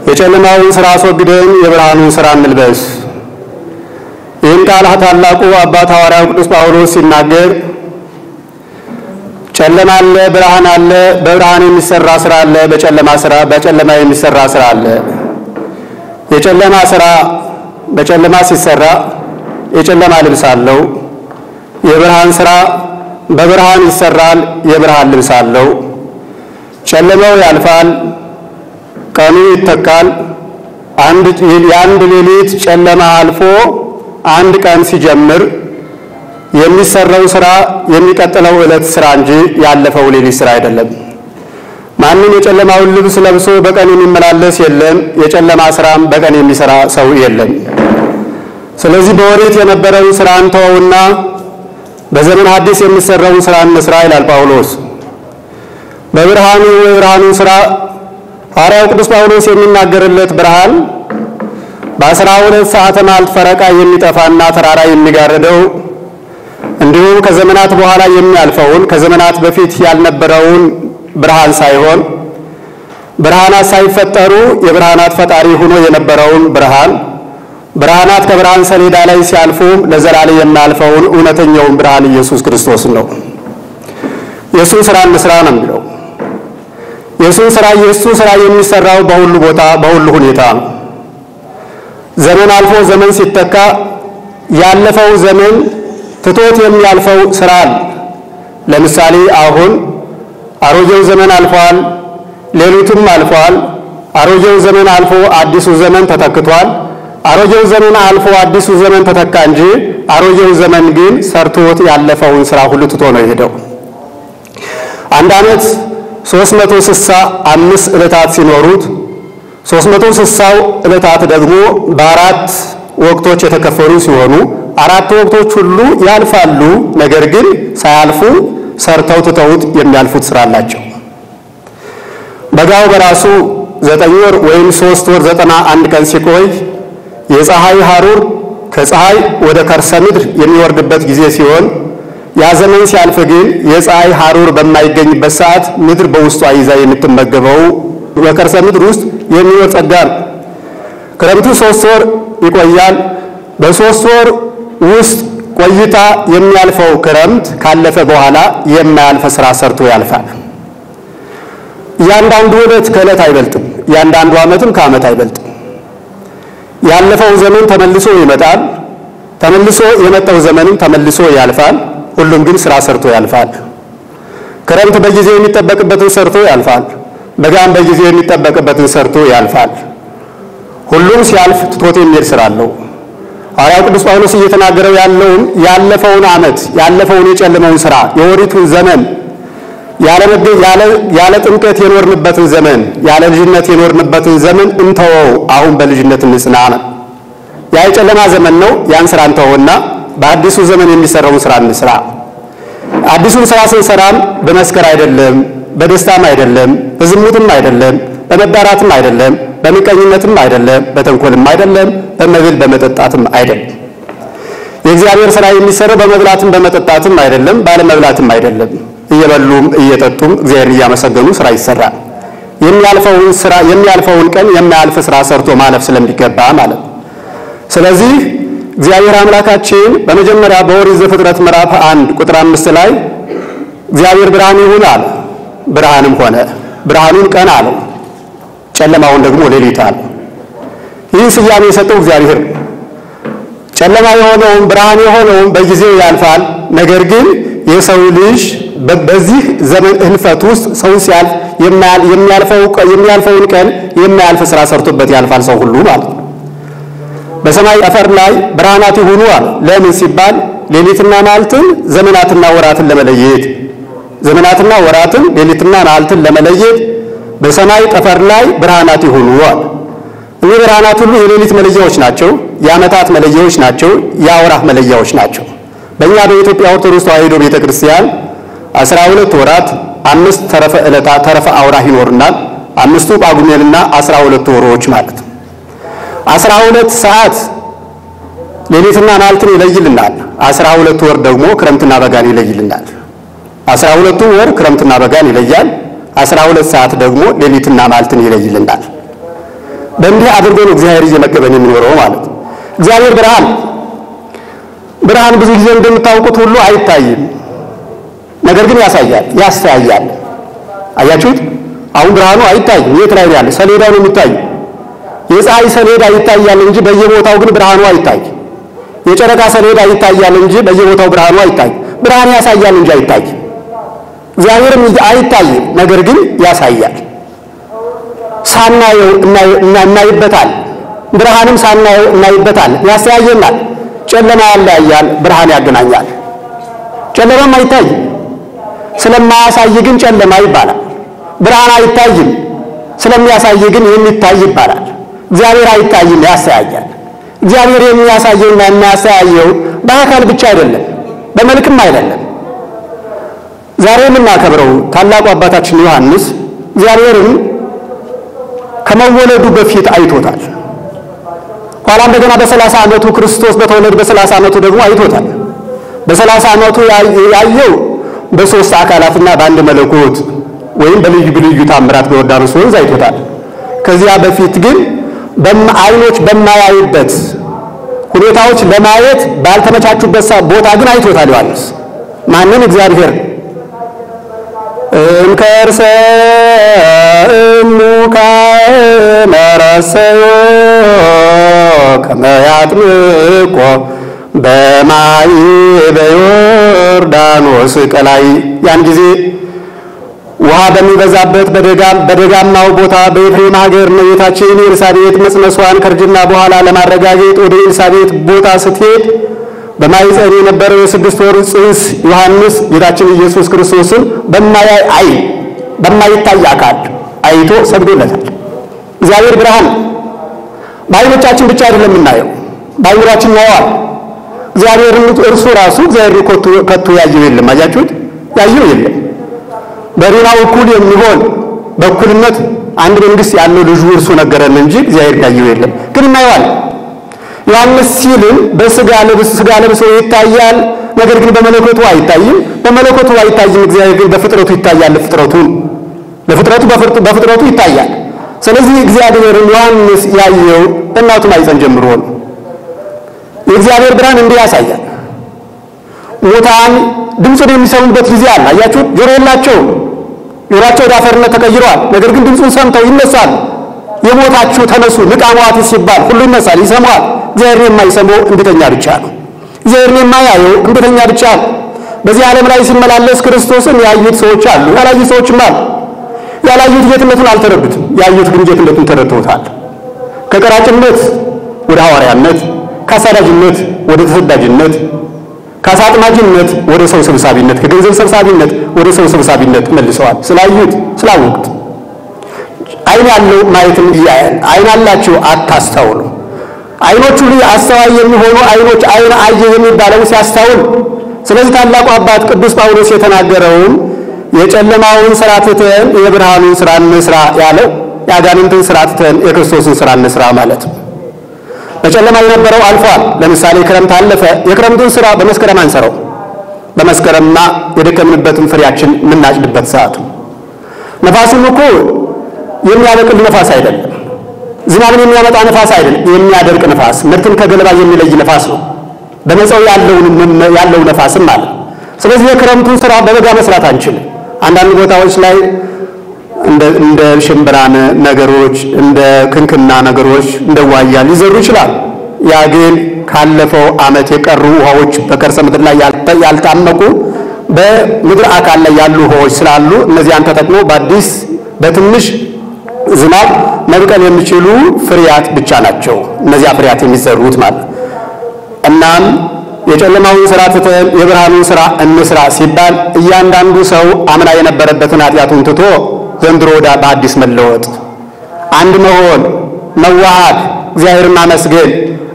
የጨለማውን ሥራ አስወግደን የብርሃኑን ሥራ እንልበስ። ይህን ቃል ታላቁ አባት ሐዋርያው ቅዱስ ጳውሎስ ሲናገር ጨለማ አለ፣ ብርሃን አለ፣ በብርሃን የሚሰራ ሥራ አለ፣ በጨለማ የሚሰራ ሥራ አለ። የጨለማ ሥራ በጨለማ ሲሰራ የጨለማ ልብስ አለው። የብርሃን ሥራ በብርሃን ይሰራል፣ የብርሃን ልብስ አለው። ጨለማው ያልፋል፣ ቀኑ ይተካል። የአንድ ሌሊት ጨለማ አልፎ አንድ ቀን ሲጀምር የሚሰራው ስራ የሚቀጥለው ዕለት ስራ እንጂ ያለፈው ሌሊት ስራ አይደለም። ማንም የጨለማውን ልብስ ለብሶ በቀን የሚመላለስ የለም፣ የጨለማ ስራም በቀን የሚሰራ ሰው የለም። ስለዚህ በኦሪት የነበረውን ስራ እንተውና በዘመነ ሐዲስ የሚሰራውን ስራ እንስራ ይላል ጳውሎስ። በብርሃኑን ስራ ሐዋርያው ቅዱስ ጳውሎስ የሚናገርለት ብርሃን በ12 ሰዓተ መዓልት ፈረቃ የሚጠፋና ተራራ የሚጋርደው እንዲሁም ከዘመናት በኋላ የሚያልፈውን ከዘመናት በፊት ያልነበረውን ብርሃን ሳይሆን ብርሃናት ሳይፈጠሩ የብርሃናት ፈጣሪ ሆኖ የነበረውን ብርሃናት ከብርሃን ሰሌዳ ላይ ሲያልፉ ለዘላለም የማያልፈውን እውነተኛውን ብርሃን ኢየሱስ ክርስቶስ ነው። የእሱን ስራ እንስራ ነው የሚለው። የእሱ ስራ የሚሰራው በሁሉ ቦታ በሁሉ ሁኔታ ነው። ዘመን አልፎ ዘመን ሲተካ ያለፈው ዘመን ትቶት የሚያልፈው ስራ አለ። ለምሳሌ አሁን አሮጌው ዘመን አልፏል፣ ሌሊቱም አልፏል። አሮጌው ዘመን አልፎ አዲሱ ዘመን ተተክቷል። አሮጌው ዘመን አልፎ አዲሱ ዘመን ተተካ እንጂ አሮጌው ዘመን ግን ሰርቶት ያለፈውን ስራ ሁሉ ትቶ ነው የሄደው። አንድ ዓመት 365 ዕለታት ሲኖሩት 360 ዕለታት ደግሞ በአራት ወቅቶች የተከፈሉ ሲሆኑ አራት ወቅቶች ሁሉ ያልፋሉ። ነገር ግን ሳያልፉ ሰርተው ትተውት የሚያልፉት ስራ አላቸው። በጋው በራሱ 9 ወር ወይም 3 ወር 91 ቀን ሲቆይ የፀሐይ ሐሩር ከፀሐይ ወደ ከርሰ ምድር የሚወርድበት ጊዜ ሲሆን ያ ዘመን ሲያልፍ ግን የፀሐይ ሐሩር በማይገኝበት ሰዓት ምድር በውስጧ ይዛ የምትመገበው በከርሰ ምድር ውስጥ የሚወር ጸጋ ነው። ክረምቱ 3 ወር ይቆያል። በ3 ወር ውስጥ ቆይታ የሚያልፈው ክረምት ካለፈ በኋላ የማያልፍ ስራ ሰርቶ ያልፋል። ያንዳንዱ ዕለት ከዕለት አይበልጥም፣ ያንዳንዱ ዓመትም ከዓመት አይበልጥም። ያለፈው ዘመን ተመልሶ ይመጣል፣ ተመልሶ የመጣው ዘመንም ተመልሶ ያልፋል። ሁሉም ግን ስራ ሰርቶ ያልፋል። ክረምት በጊዜ የሚጠበቅበትን ሰርቶ ያልፋል፣ በጋም በጊዜ የሚጠበቅበትን ሰርቶ ያልፋል። ሁሉም ሲያልፍ ትቶት የሚሄድ ስራ አለው። ሐዋርያው ቅዱስ ጳውሎስ እየተናገረው ያለፈውን ዓመት ያለፈውን የጨለመውን ስራ የኦሪቱን ዘመን ያለ ጥምቀት የኖርንበትን ዘመን ያለ ልጅነት የኖርንበትን ዘመን እንተወው፣ አሁን በልጅነት እንጽና። ያ የጨለማ ዘመን ነው። ያን ስራ እንተወውና በአዲሱ ዘመን የሚሰራውን ስራ እንስራ። አዲሱን ስራ ስንሰራም በመስከር አይደለም፣ በደስታም አይደለም፣ በዝሙትም አይደለም፣ በመዳራትም አይደለም፣ በምቀኝነትም አይደለም፣ በተንኮልም አይደለም፣ በመብል በመጠጣትም አይደለም። የእግዚአብሔር ስራ የሚሰራው በመብላትም በመጠጣትም አይደለም፣ ባለመብላትም አይደለም። እየበሉም እየጠጡም እግዚአብሔር እያመሰገኑ ስራ ይሰራል። የሚያልፈውን ቀን የማያልፍ ስራ ሰርቶ ማለፍ ስለሚገባ ማለት ነው። ስለዚህ እግዚአብሔር አምላካችን በመጀመሪያ በኦሪት ዘፍጥረት ምዕራፍ 1 ቁጥር 5 ላይ እግዚአብሔር ብርሃን ይሁን አለ፣ ብርሃንም ሆነ። ብርሃኑን ቀን አለ፣ ጨለማውን ደግሞ ሌሊት አለ። ይህ ስያሜ የሰጠው እግዚአብሔር ነው። ጨለማ የሆነውን ብርሃን የሆነውን በጊዜው ያልፋል። ነገር ግን የሰው ልጅ በዚህ ዘመን ህልፈት ውስጥ ሰው ሲያልፍ የሚያልፈውን ቀን የማያልፍ ስራ ሰርቶበት ያልፋል ሰው ሁሉ ማለት ነው። በሰማይ ጠፈር ላይ ብርሃናት ይሁኑ አለ። ለምን ሲባል ሌሊትና መዓልትን ዘመናትና ወራትን ለመለየት ዘመናትና ወራትን ሌሊትና መዓልትን ለመለየት በሰማይ ጠፈር ላይ ብርሃናት ይሁኑ አለ። እነዚህ ብርሃናት ሁሉ የሌሊት መለያዎች ናቸው፣ የዓመታት መለያዎች ናቸው፣ የአውራህ መለያዎች ናቸው። በእኛ በኢትዮጵያ ኦርቶዶክስ ተዋሕዶ ቤተክርስቲያን 12 ወራት 5 ተረፈ ዕለታት ተረፈ አውራህ ይኖርናል። 5ቱ ጳጉሜንና 12 ወሮች ማለት 12 ሰዓት ሌሊትና መዓልትን ይለይልናል። 12 ወር ደግሞ ክረምትና በጋን ይለይልናል። 12ቱ ወር ክረምትና በጋን ይለያል። 12 ሰዓት ደግሞ ሌሊትና መዓልትን ይለይልናል። በእንዲህ አድርጎ ነው እግዚአብሔር እየመገበን የሚኖረው ማለት ነው። እግዚአብሔር ብርሃን ብዙ ጊዜ እንደምታውቁት ሁሉ አይታይም፣ ነገር ግን ያስተያያል። አያችሁት? አሁን ብርሃኑ አይታይም። የት ላይ ያለ ሰሌዳው ነው የሚታየው። የፀሐይ ሰሌዳ ይታያል እንጂ በየቦታው ግን ብርሃኑ አይታይም። የጨረቃ ሰሌዳ ይታያል እንጂ በየቦታው ብርሃኑ አይታይም። ብርሃን ያሳያል እንጂ አይታይም። እግዚአብሔርም አይታይም፣ ነገር ግን ያሳያል። ሳናየው እናይበታል። ብርሃንም ሳናየው እናይበታል። ያስተያየናል። ጨለማ ያለያያል፣ ብርሃን ያገናኛል። ጨለማም አይታይም። ስለማያሳይ ግን ጨለማ ይባላል። ብርሃን አይታይም፣ ስለሚያሳይ ግን የሚታይ ይባላል። እግዚአብሔር አይታይም፣ ያሳያል። እግዚአብሔር የሚያሳየውና የሚያሳየው በአካል ብቻ አይደለም፣ በመልክም አይደለም። ዛሬ የምናከብረው ታላቁ አባታችን ዮሐንስ እግዚአብሔርን ከመወለዱ በፊት አይቶታል። ኋላ እንደገና በ30 ዓመቱ ክርስቶስ በተወለደ በ30 ዓመቱ ደግሞ አይቶታል። በ30 ዓመቱ ያየው በሶስት አካላትና በአንድ መለኮት ወይም በልዩ ልዩ ታምራት በዮርዳኖስ ወንዝ አይቶታል። ከዚያ በፊት ግን አይኖች በማያዩበት ሁኔታዎች ለማየት ባልተመቻቹበት ቦታ ግን አይቶታል ዮሐንስ። ማንን? እግዚአብሔር እንከርሰ መረሰዮ ከመያጥምቆ በማይ በዮርዳኖስ ቀላይ። ያን ጊዜ ውሃ በሚበዛበት በደጋማው ቦታ በኤፍሬም ሀገር እመቤታችን ኤልሳቤጥ መጽነሷን ከእርጅና በኋላ ለማረጋገጥ ወደ ኤልሳቤጥ ቦታ ስትሄድ በማኅፀን የነበረው የ6 ወር ጽንስ ዮሐንስ ጌታችን ኢየሱስ ክርስቶስን በማያይ ዓይን በማይታይ አካል አይቶ ሰግዶለታል። እግዚአብሔር ብርሃን በዓይኖቻችን ብቻ አይደለም የምናየው፣ በአይምሯችን እናየዋል። እግዚአብሔር እርሱ ራሱ እግዚአብሔር ከቶ ያየው የለም። አያችሁት? ያየው የለም። በሪናው እኩል የሚሆን በእኩልነት አንድ መንግስት ያለው ልጁ እርሱ ነገረን እንጂ እግዚአብሔር ያየው የለም። ግን እናየዋል። ዮሐንስ ሲልን በስጋ ለብሶ ይታያል፣ ነገር ግን በመለኮቱ አይታይም። በመለኮቱ አይታይም፣ እግዚአብሔር ግን በፍጥረቱ ይታያል። በፍጥረቱ ይታያል። ስለዚህ እግዚአብሔርን ዮሐንስ ያየው በእናቱ ማኅፀን ጀምሮ ነው። የእግዚአብሔር ብርሃን እንዲህ ያሳያል። ሙታን ድምፁን የሚሰሙበት ጊዜ አለ። አያችሁ? ጆሮ የላቸውም፣ ጆሮአቸው ወደ አፈርነት ተቀይረዋል። ነገር ግን ድምፁን ሰምተው ይነሳሉ። የሞታችሁ ተነሱ ንቃ መዋቲ ሲባል ሁሉ ይነሳል፣ ይሰማዋል። እግዚአብሔርን የማይሰማው እንቢተኛ ብቻ ነው። እግዚአብሔርን የማያየው እንቢተኛ ብቻ ነው። በዚህ ዓለም ላይ ሲመላለስ ክርስቶስን ያዩት ሰዎች አሉ፣ ያላዩት ሰዎችም አሉ። ያላዩት ጌትነቱን አልተረዱትም፣ ያዩት ግን ጌትነቱን ተረድተውታል። ከቀራጭነት ወደ ሐዋርያነት፣ ከአሳዳጅነት ወደ ተሰዳጅነት፣ ከአሳጥማጅነት ወደ ሰው ሰብሳቢነት፣ ከገንዘብ ሰብሳቢነት ወደ ሰው ሰብሳቢነት መልሰዋል። ስላዩት ስላወቁት። ዓይን ያለው ማየትን ያያል፣ ዓይን አላችሁ አታስተውሉ። ዓይኖቹ ሁሉ አስተዋይ የሚሆኑ ዓይኖች ዓይን አየ የሚባለው ሲያስተውል። ስለዚህ ታላቁ አባት ቅዱስ ጳውሎስ የተናገረውን የጨለማውን ሥራ ትተን የብርሃኑን ሥራ እንስራ ያለው የአጋንንትን ሥራ ትተን የክርስቶስን ሥራ እንስራ ማለት ነው። በጨለማ የነበረው አልፏል። ለምሳሌ ክረምት አለፈ። የክረምቱን ሥራ በመስከረም አንሰራው። በመስከረምማ የደከምንበትን ፍሬያችን የምናጭድበት ሰዓት ነው። ነፋስም እኮ የሚያበቅል ነፋስ አይደለም፣ ዝናብን የሚያመጣ ነፋስ አይደለም፣ የሚያደርቅ ነፋስ፣ ምርትን ከገለባ የሚለይ ነፋስ ነው። በመጸው ያለው ነፋስም ማለት። ስለዚህ የክረምቱን ሥራ በበጋ መስራት አንችልም። አንዳንድ ቦታዎች ላይ እንደ ሽምብራን ነገሮች፣ እንደ ክንክና ነገሮች፣ እንደ ዋያ ሊዘሩ ይችላል። ያ ግን ካለፈው ዓመት የቀሩ ውሃዎች በከርሰ ምድር ላይ ያልታመቁ በምድር አካል ላይ ያሉ ውሃዎች ስላሉ እነዚያን ተጠቅሞ በአዲስ በትንሽ ዝናብ መብቀል የሚችሉ ፍሬያት ብቻ ናቸው እነዚያ ፍሬያት የሚዘሩት ማለት። እናም የጨለማውን ሥራ ትተን የብርሃኑን ሥራ እንስራ ሲባል እያንዳንዱ ሰው አምና የነበረበትን ኃጢአቱን ትቶ ዘንድሮ በአዲስ መለወጥ፣ አንድ መሆን፣ መዋሃድ፣ እግዚአብሔርን ማመስገን፣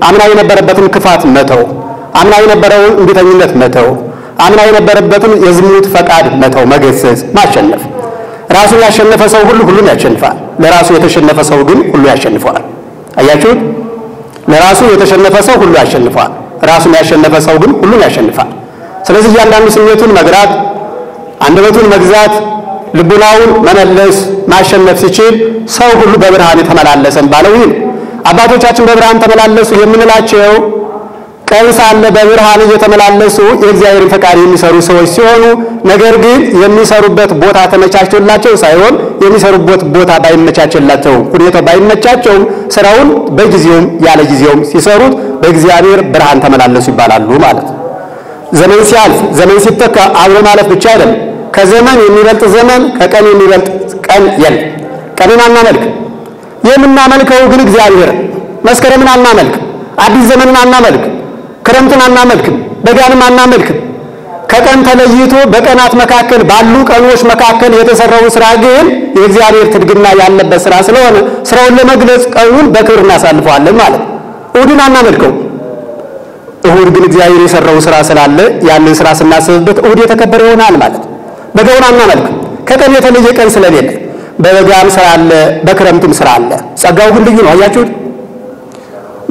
አምና የነበረበትን ክፋት መተው፣ አምና የነበረውን እንቢተኝነት መተው፣ አምና የነበረበትን የዝሙት ፈቃድ መተው፣ መገሰጽ፣ ማሸነፍ። ራሱን ያሸነፈ ሰው ሁሉን ያሸንፋል። ለራሱ የተሸነፈ ሰው ግን ሁሉ ያሸንፈዋል። አያችሁት? ለራሱ የተሸነፈ ሰው ሁሉ ያሸንፈዋል። ራሱን ያሸነፈ ሰው ግን ሁሉን ያሸንፋል። ስለዚህ እያንዳንዱ ስሜቱን መግራት፣ አንደበቱን መግዛት፣ ልቡናውን መመለስ፣ ማሸነፍ ሲችል ሰው ሁሉ በብርሃን ተመላለሰን ባለው ይል አባቶቻችን በብርሃን ተመላለሱ የምንላቸው ቀን ሳለ በብርሃን እየተመላለሱ የእግዚአብሔርን ፈቃድ የሚሰሩ ሰዎች ሲሆኑ፣ ነገር ግን የሚሰሩበት ቦታ ተመቻችቶላቸው ሳይሆን የሚሰሩበት ቦታ ባይመቻችላቸው ሁኔታው ባይመቻቸውም ስራውን በጊዜውም ያለ ጊዜውም ሲሰሩት በእግዚአብሔር ብርሃን ተመላለሱ ይባላሉ ማለት ነው። ዘመን ሲያልፍ ዘመን ሲተካ አብሮ ማለፍ ብቻ አይደለም። ከዘመን የሚበልጥ ዘመን ከቀን የሚበልጥ ቀን የለም። ቀንን አናመልክ፣ የምናመልከው ግን እግዚአብሔር። መስከረምን አናመልክ፣ አዲስ ዘመንን አናመልክ፣ ክረምትን አናመልክም፣ በጋንም አናመልክም። ከቀን ተለይቶ በቀናት መካከል ባሉ ቀኖች መካከል የተሰራው ስራ ግን የእግዚአብሔር ትድግና ያለበት ስራ ስለሆነ ስራውን ለመግለጽ ቀኑን በክብር እናሳልፈዋለን ማለት እሁድን አናመልከው። እሁድ ግን እግዚአብሔር የሰራው ስራ ስላለ ያንን ስራ ስናስብበት እሁድ የተከበረ ይሆናል ማለት በጋውን አናመልክ ከቀን የተለየ ቀን ስለሌለ በበጋም ስራ አለ በክረምትም ስራ አለ። ጸጋው ግን ልዩ ነው። አያችሁት?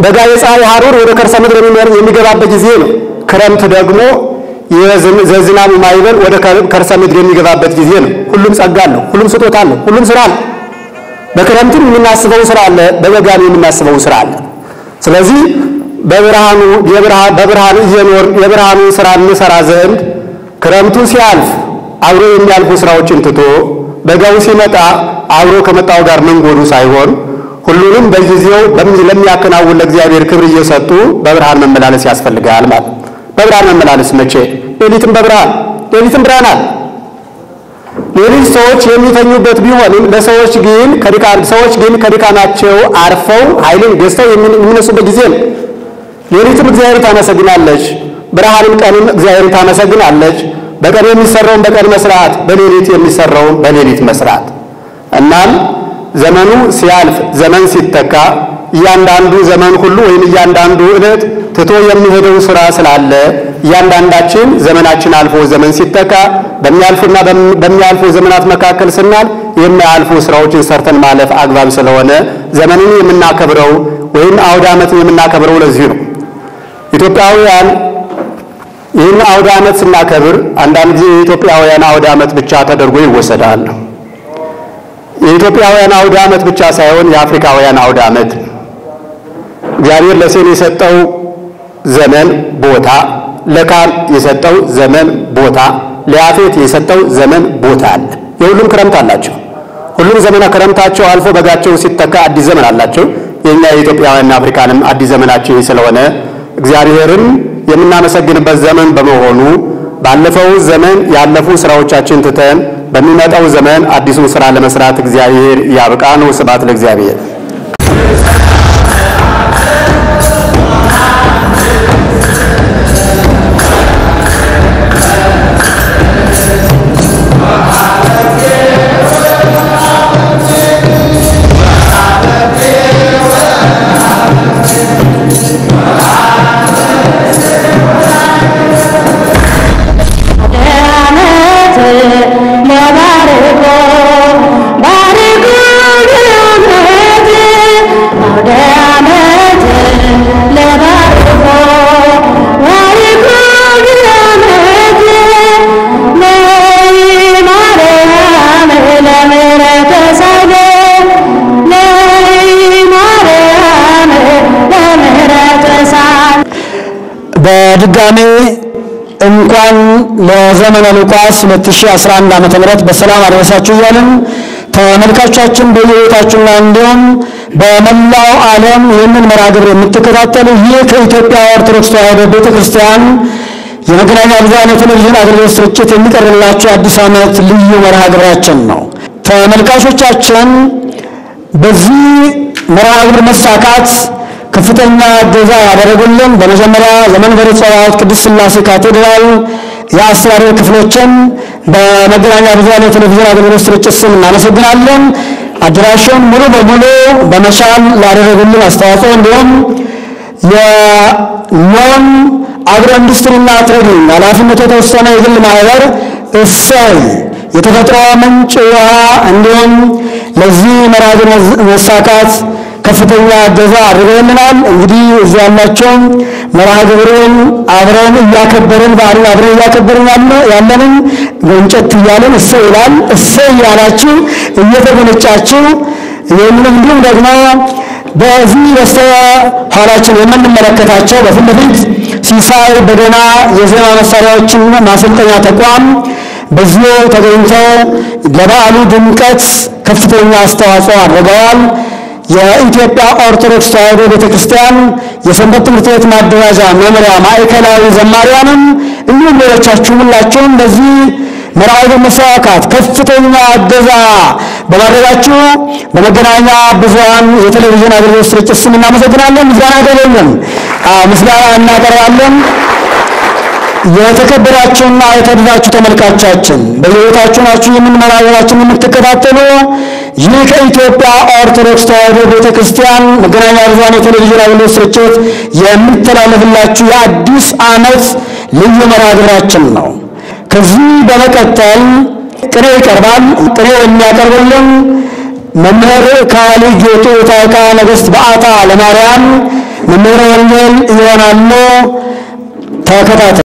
በጋ የፀሐይ ሐሩር ወደ ከርሰ ምድር የሚገባበት ጊዜ ነው። ክረምት ደግሞ የዝናቡ ማይበል ወደ ከርሰ ምድር የሚገባበት ጊዜ ነው። ሁሉም ጸጋ አለው፣ ሁሉም ስጦታ አለው፣ ሁሉም ስራ አለ። በክረምትም የምናስበው ስራ አለ፣ በበጋም የምናስበው ስራ አለ። ስለዚህ በብርሃኑ እየኖር የብርሃኑን ስራ እንሰራ ዘንድ ክረምቱ ሲያልፍ አብሮ የሚያልፉ ስራዎችን ትቶ በጋው ሲመጣ አብሮ ከመጣው ጋር መንጎዱ ሳይሆን ሁሉንም በጊዜው ለሚያከናውን ለእግዚአብሔር ክብር እየሰጡ በብርሃን መመላለስ ያስፈልጋል ማለት። በብርሃን መመላለስ መቼ? ሌሊትም በብርሃን ሌሊትም ብርሃናል። ሌሊት ሰዎች የሚተኙበት ቢሆንም ለሰዎች ግን ከድካማቸው አርፈው ኃይልን ገዝተው የሚነሱበት ጊዜ ነው። ሌሊትም እግዚአብሔር ታመሰግናለች፣ ብርሃንም ቀንም እግዚአብሔር ታመሰግናለች። በቀን የሚሰራውን በቀን መስራት፣ በሌሊት የሚሰራውን በሌሊት መስራት። እናም ዘመኑ ሲያልፍ ዘመን ሲተካ እያንዳንዱ ዘመን ሁሉ ወይም እያንዳንዱ ዕለት ትቶ የሚሄደው ስራ ስላለ እያንዳንዳችን ዘመናችን አልፎ ዘመን ሲተካ በሚያልፉ ዘመናት መካከል ስናል የሚያልፉ ስራዎችን ሰርተን ማለፍ አግባብ ስለሆነ ዘመንን የምናከብረው ወይም አውደ ዓመትን የምናከብረው ለዚህ ነው። ኢትዮጵያውያን ይህን አውደ ዓመት ስናከብር አንዳንድ ጊዜ የኢትዮጵያውያን አውደ ዓመት ብቻ ተደርጎ ይወሰዳል። የኢትዮጵያውያን አውደ ዓመት ብቻ ሳይሆን የአፍሪካውያን አውደ ዓመት እግዚአብሔር ለሴን የሰጠው ዘመን ቦታ፣ ለካም የሰጠው ዘመን ቦታ፣ ለያፌት የሰጠው ዘመን ቦታ አለ። የሁሉም ክረምት አላቸው። ሁሉም ዘመነ ክረምታቸው አልፎ በጋቸው ሲተካ አዲስ ዘመን አላቸው። የኛ የኢትዮጵያውያንና አፍሪካንም አዲስ ዘመናችን ስለሆነ እግዚአብሔርን የምናመሰግንበት ዘመን በመሆኑ ባለፈው ዘመን ያለፉ ስራዎቻችን ትተን በሚመጣው ዘመን አዲሱን ስራ ለመስራት እግዚአብሔር ያብቃን። ስብሐት ለእግዚአብሔር። በድጋሜ እንኳን ለዘመነ ሉቃስ 2011 ዓመተ ምህረት በሰላም አደረሳችሁ እያልን ተመልካቾቻችን በየቤታችሁና እንዲሁም በመላው ዓለም ይህንን መርሃ ግብር የምትከታተሉ ይህ ከኢትዮጵያ ኦርቶዶክስ ተዋሕዶ ቤተክርስቲያን የመገናኛ ብዙኃን የቴሌቪዥን አገልግሎት ስርጭት የሚቀርብላችሁ አዲስ ዓመት ልዩ መርሃ ግብራችን ነው። ተመልካቾቻችን በዚህ መርሃ ግብር መሳካት ከፍተኛ እገዛ ያደረጉልን በመጀመሪያ የመንበረ ጸባዖት ቅድስት ሥላሴ ካቴድራል የአስተዳደር ክፍሎችን በመገናኛ ብዙኃን የቴሌቪዥን አገልግሎት ስርጭት ስም እናመሰግናለን። አድራሻውን ሙሉ በሙሉ በመቻል ላደረጉልን አስተዋጽኦ እንዲሁም የኖን አግሮ ኢንዱስትሪና ትሬዲንግ ኃላፊነቱ የተወሰነ የግል ማህበር እሰይ የተፈጥሮ ምንጭ ውሃ እንዲሁም ለዚህ መርሃ ግብር መሳካት ከፍተኛ እገዛ አድርገውልናል። እንግዲህ እዚህ ያላችሁ መርሃ ግብሩን አብረን እያከበርን በዓሉን አብረን እያከበርን ያለንን ጎንጨት እያለን እሰይ ይላል እሰይ ያላችሁ እየተጎነጫችሁ ይህንንም እንዲሁም ደግሞ በዚህ በስተኋላችን የምንመለከታቸው በፊት ለፊት ሲሳይ በገና የዜማ መሳሪያዎችን ማሰልጠኛ ተቋም በዚሁ ተገኝተው ለበዓሉ ድምቀት ከፍተኛ አስተዋጽኦ አድርገዋል። የኢትዮጵያ ኦርቶዶክስ ተዋሕዶ ቤተክርስቲያን የሰንበት ትምህርት ቤት ማደራጃ መምሪያ ማዕከላዊ ዘማሪያንም እንዲሁም ሌሎቻችሁ ሁላችሁም በዚህ መርሃ ግብር መሳካት ከፍተኛ እገዛ በማድረጋችሁ በመገናኛ ብዙኃን የቴሌቪዥን አገልግሎት ስርጭት ስም እናመሰግናለን። ምስጋና ይገባልን፣ ምስጋና እናቀርባለን። የተከበራችሁና የተወደዳችሁ ተመልካቾቻችን በሕይወታችሁ ናችሁ የምንመራራችን የምትከታተሉ ይህ ከኢትዮጵያ ኦርቶዶክስ ተዋሕዶ ቤተክርስቲያን መገናኛ ብዙኃን የቴሌቪዥን አገልግሎት ስርጭት የሚተላለፍላችሁ የአዲስ ዓመት ልዩ መርሃ ግብራችን ነው። ከዚህ በመቀጠል ቅኔ ይቀርባል። ቅኔ የሚያቀርብልን መምህር ካሊ ጌጡ ታይካ ነገሥት በዓታ ለማርያም መምህር ወንጌል ይሆናሉ። ተከታተሉ።